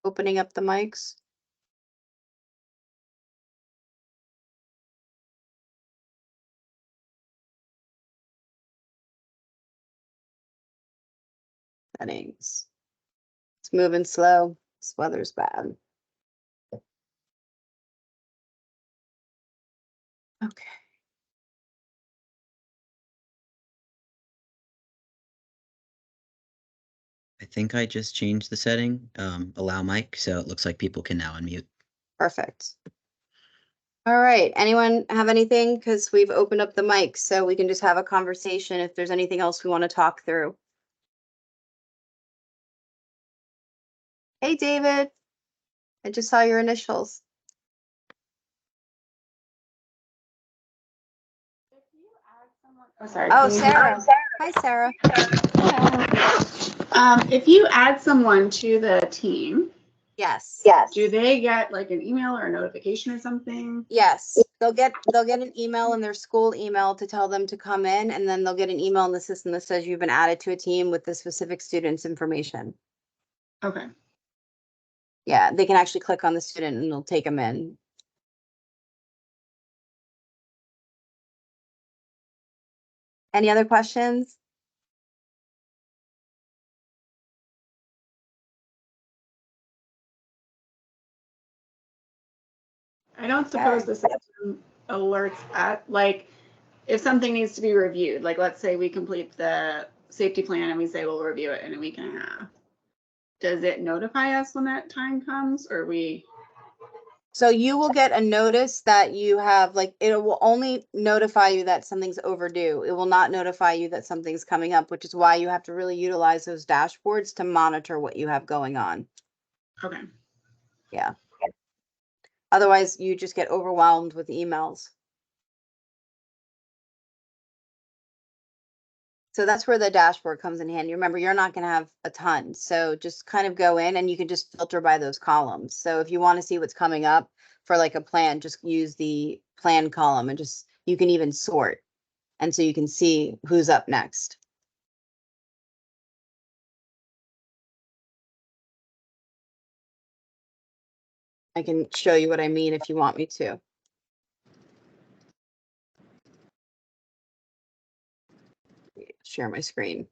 A: opening up the mics? Settings. It's moving slow. This weather's bad. Okay.
B: I think I just changed the setting, allow mic, so it looks like people can now unmute.
A: Perfect. All right. Anyone have anything? Because we've opened up the mic, so we can just have a conversation if there's anything else we want to talk through. Hey, David. I just saw your initials.
C: Oh, sorry.
A: Oh,
C: can you hear
A: Sarah. Hi, Sarah.
C: If you add someone to the team,
A: Yes.
C: do they get like an email or a notification or something?
A: Yes. They'll get an email in their school email to tell them to come in, and then they'll get an email in the system that says you've been added to a team with the specific student's information.
C: Okay.
A: Yeah, they can actually click on the student and it'll take them in. Any other questions?
C: I don't suppose the system alerts at like if something needs to be reviewed, like let's say we complete the safety plan and we say we'll review it in a week and a half. Does it notify us when that time comes, or we?
A: So you will get a notice that you have, like, it will only notify you that something's overdue. It will not notify you that something's coming up, which is why you have to really utilize those dashboards to monitor what you have going on.
C: Okay.
A: Yeah. Otherwise, you just get overwhelmed with emails. So that's where the dashboard comes in handy. Remember, you're not going to have a ton. So just kind of go in and you can just filter by those columns. So if you want to see what's coming up for like a plan, just use the plan column and just, you can even sort. And so you can see who's up next. I can show you what I mean if you want me to. Share my screen.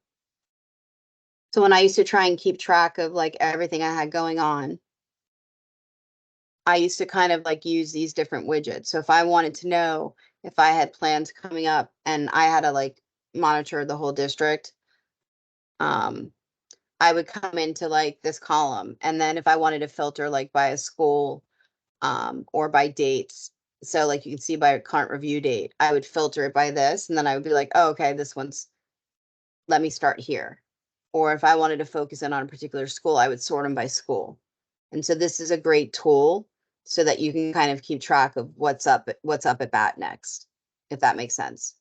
A: So when I used to try and keep track of like everything I had going on, I used to kind of like use these different widgets. So if I wanted to know if I had plans coming up and I had to like monitor the whole district, um, I would come into like this column. And then if I wanted to filter like by a school, or by dates, so like you can see by current review date, I would filter it by this, and then I would be like, oh, okay, this one's, let me start here. Or if I wanted to focus in on a particular school, I would sort them by school. And so this is a great tool so that you can kind of keep track of what's up at bat next, if that makes sense.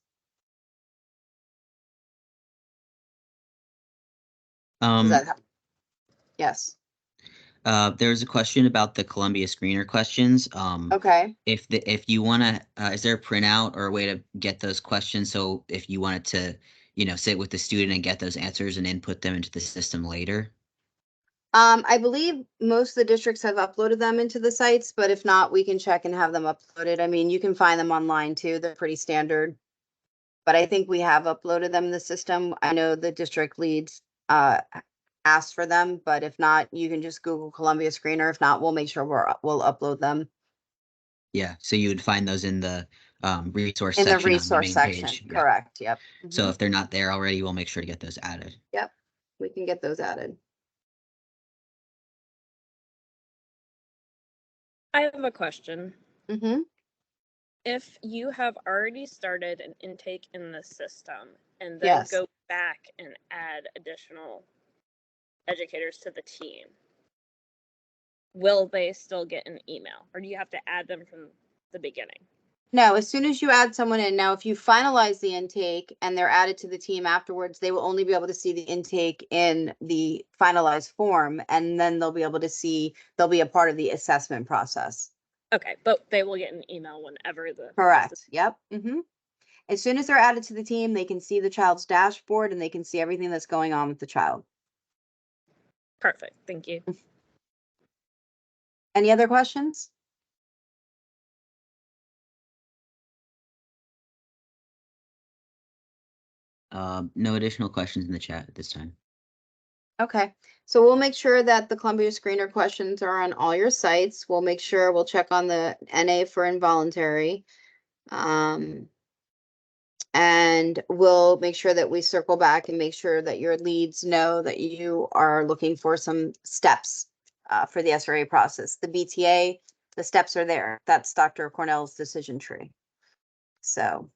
A: Does that help? Yes.
B: There's a question about the Columbia screener questions.
A: Okay.
B: If you want to, is there a printout or a way to get those questions? So if you wanted to, sit with the student and get those answers and input them into the system later.
A: I believe most of the districts have uploaded them into the sites, but if not, we can check and have them uploaded. I mean, you can find them online too. They're pretty standard. But I think we have uploaded them in the system. I know the district leads asked for them, but if not, you can just Google Columbia Screener. If not, we'll make sure we'll upload them
B: Yeah, so you would find those in the resource
A: in the
B: section on the
A: resource
B: main
A: section.
B: page. Yeah.
A: Correct. Yep.
B: So if they're not there already, we'll make sure to get those added.
A: Yep. We can get those added.
D: I have a question.
A: Mm-hmm.
D: If you have already started an intake in the system and then
A: Yes.
D: go back and add additional educators to the team, will they still get an email, or do you have to add them from the beginning?
A: No, as soon as you add someone in, now if you finalize the intake and they're added to the team afterwards, they will only be able to see the intake in the finalized form, and then they'll be able to see, they'll be a part of the assessment process.
D: Okay, but they will get an email whenever the
A: Correct. Yep. Mm-hmm. As soon as they're added to the team, they can see the child's dashboard and they can see everything that's going on with the child.
D: Perfect. Thank you.
A: Any other questions?
B: No additional questions in the chat at this time.
A: Okay, so we'll make sure that the Columbia Screener questions are on all your sites. We'll make sure we'll check on the NA for involuntary. And we'll make sure that we circle back and make sure that your leads know that you are looking for some steps for the SRA process. The BTA, the steps are there. That's Dr. Cornell's decision tree. So.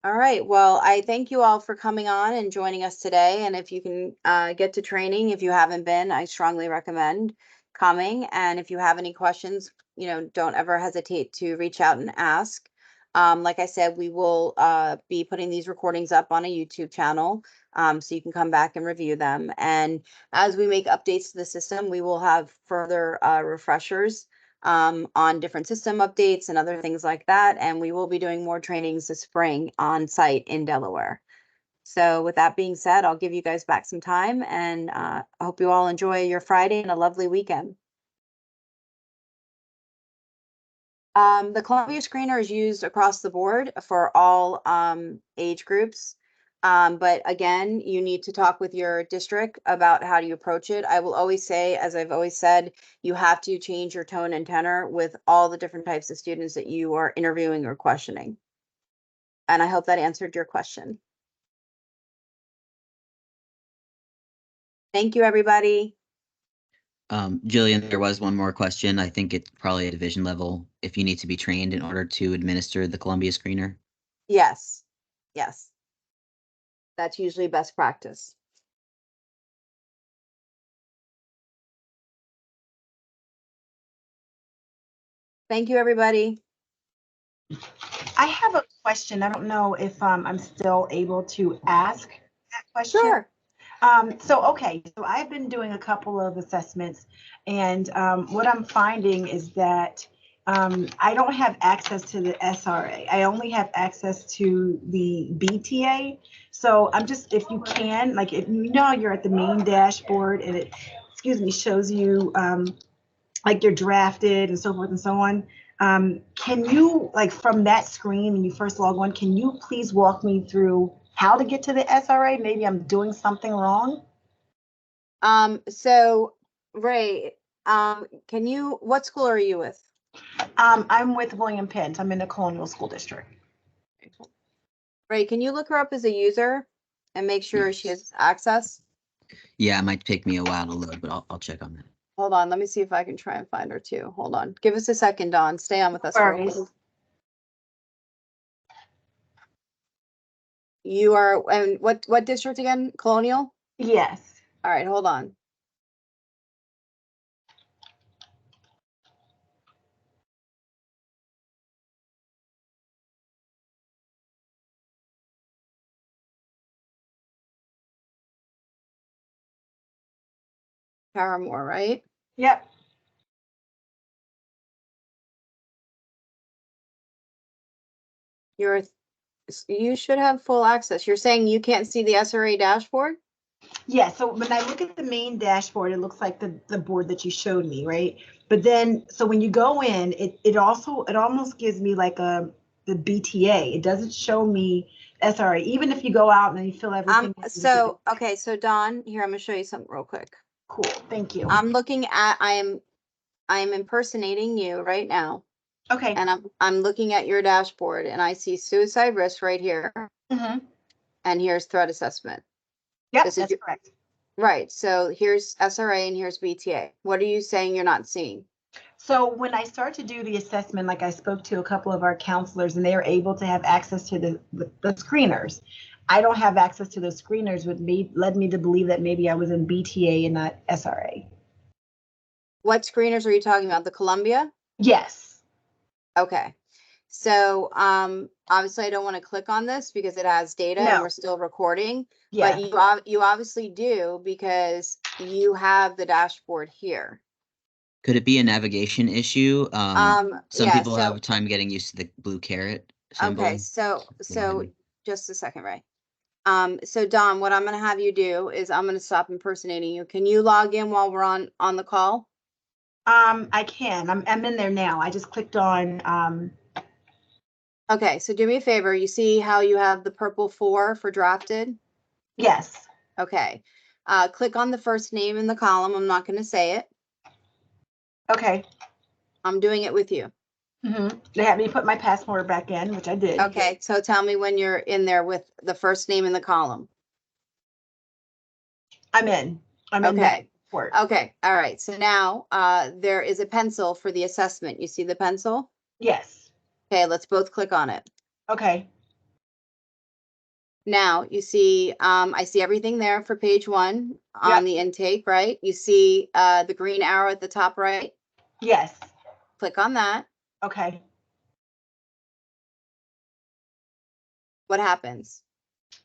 A: All right, well, I thank you all for coming on and joining us today. And if you can get to training, if you haven't been, I strongly recommend coming. And if you have any questions, don't ever hesitate to reach out and ask. Like I said, we will be putting these recordings up on a YouTube channel, so you can come back and review them. And as we make updates to the system, we will have further refreshers on different system updates and other things like that. And we will be doing more trainings this spring on site in Delaware. So with that being said, I'll give you guys back some time, and I hope you all enjoy your Friday and a lovely weekend. The Columbia Screener is used across the board for all age groups. But again, you need to talk with your district about how do you approach it. I will always say, as I've always said, you have to change your tone and tenor with all the different types of students that you are interviewing or questioning. And I hope that answered your question. Thank you, everybody.
B: Jillian, there was one more question. I think it's probably a division level if you need to be trained in order to administer the Columbia Screener.
A: Yes. Yes. That's usually best practice. Thank you, everybody.
E: I have a question. I don't know if I'm still able to ask that question.
A: Sure.
E: So I've been doing a couple of assessments, and what I'm finding is that I don't have access to the SRA. I only have access to the BTA. So I'm just, if you can, like, if you're at the main dashboard and it, shows you like you're drafted and so forth and so on. Can you, like, from that screen when you first log on, can you please walk me through how to get to the SRA? Maybe I'm doing something wrong.
A: So Ray, what school are you with?
E: I'm with William Penn. I'm in the Colonial School District.
A: Ray, can you look her up as a user and make sure she has access?
B: Yeah, it might take me a while to load, but I'll check on that.
A: Hold on, let me see if I can try and find her too. Hold on. Give us a second, Dawn. Stay on with us. You are, and what district again? Colonial?
E: Yes.
A: All right, hold on. Paramore, right?
E: Yep.
A: You should have full access. You're saying you can't see the SRA dashboard?
E: Yeah, so when I look at the main dashboard, it looks like the board that you showed me, right? But then, so when you go in, it almost gives me like the BTA. It doesn't show me SRA, even if you go out and you fill everything.
A: Okay, so Dawn, here, I'm gonna show you something real quick.
E: Cool, thank you.
A: I'm looking at, I am impersonating you right now.
E: Okay.
A: And I'm looking at your dashboard and I see suicide risk right here.
E: Mm-hmm.
A: And here's threat assessment.
E: Yep,
A: This
E: that's
A: is
E: correct.
A: Right. So here's SRA and here's BTA. What are you saying you're not seeing?
E: So when I start to do the assessment, like I spoke to a couple of our counselors and they are able to have access to the screeners. I don't have access to the screeners, which led me to believe that maybe I was in BTA and not SRA.
A: What screeners are you talking about? The Columbia?
E: Yes.
A: Okay. So obviously I don't want to click on this because it has data and
E: No.
A: we're still recording,
E: Yeah.
A: but you obviously do because you have the dashboard here.
B: Could it be a navigation issue? Some
A: Yeah,
B: people
A: so
B: have time getting used to the blue carrot symbol.
A: okay, so
B: Go ahead.
A: just a second, Ray. So Don, what I'm gonna have you do is I'm gonna stop impersonating you. Can you log in while we're on the call?
E: I can. I'm in there now. I just clicked on
A: Okay, so do me a favor. You see how you have the purple 4 for drafted?
E: yes.
A: Okay. Click on the first name in the column. I'm not gonna say it.
E: Okay.
A: I'm doing it with you.
E: They had me put my password back in, which I did.
A: Okay, so tell me when you're in there with the first name in the column.
E: I'm in that
A: Okay.
E: report.
A: Okay, all right. So now there is a pencil for the assessment. You see the pencil?
E: Yes.
A: Okay, let's both click on it.
E: Okay.
A: Now you see, I see everything there for page 1 on
E: Yep.
A: the intake, right? You see the green arrow at the top right?
E: Yes.
A: Click on that.
E: Okay.
A: What happens?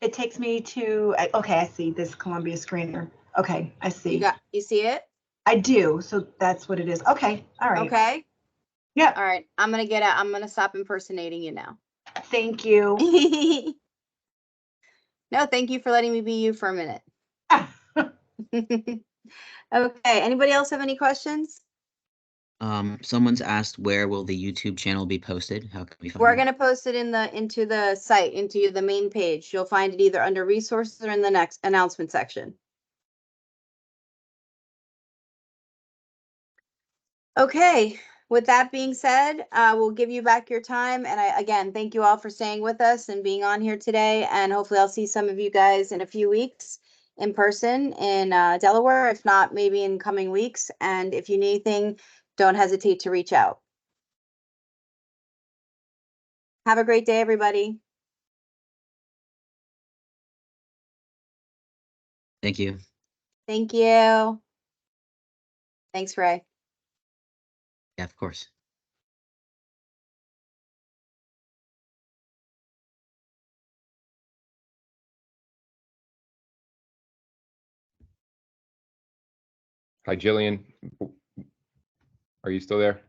E: It takes me to, okay, I see this Columbia screener. Okay, I see.
A: You see it?
E: I do. So that's what it is. Okay. All right.
A: Okay.
E: Yep.
A: All right. I'm gonna stop impersonating you now.
E: Thank you.
A: No, thank you for letting me be you for a minute. Okay. Anybody else have any questions?
B: Someone's asked where will the YouTube channel be posted? How can we find
A: We're
B: it?
A: gonna post it into the site, into the main page. You'll find it either under resources or in the next announcement section. Okay, with that being said, we'll give you back your time. And again, thank you all for staying with us and being on here today. And hopefully I'll see some of you guys in a few weeks in person in Delaware, if not maybe in coming weeks. And if you need anything, don't hesitate to reach out. Have a great day, everybody.
B: Thank you.
A: Thank you. Thanks, Ray.
B: Yeah, of course.
F: Hi, Jillian. Are you still there?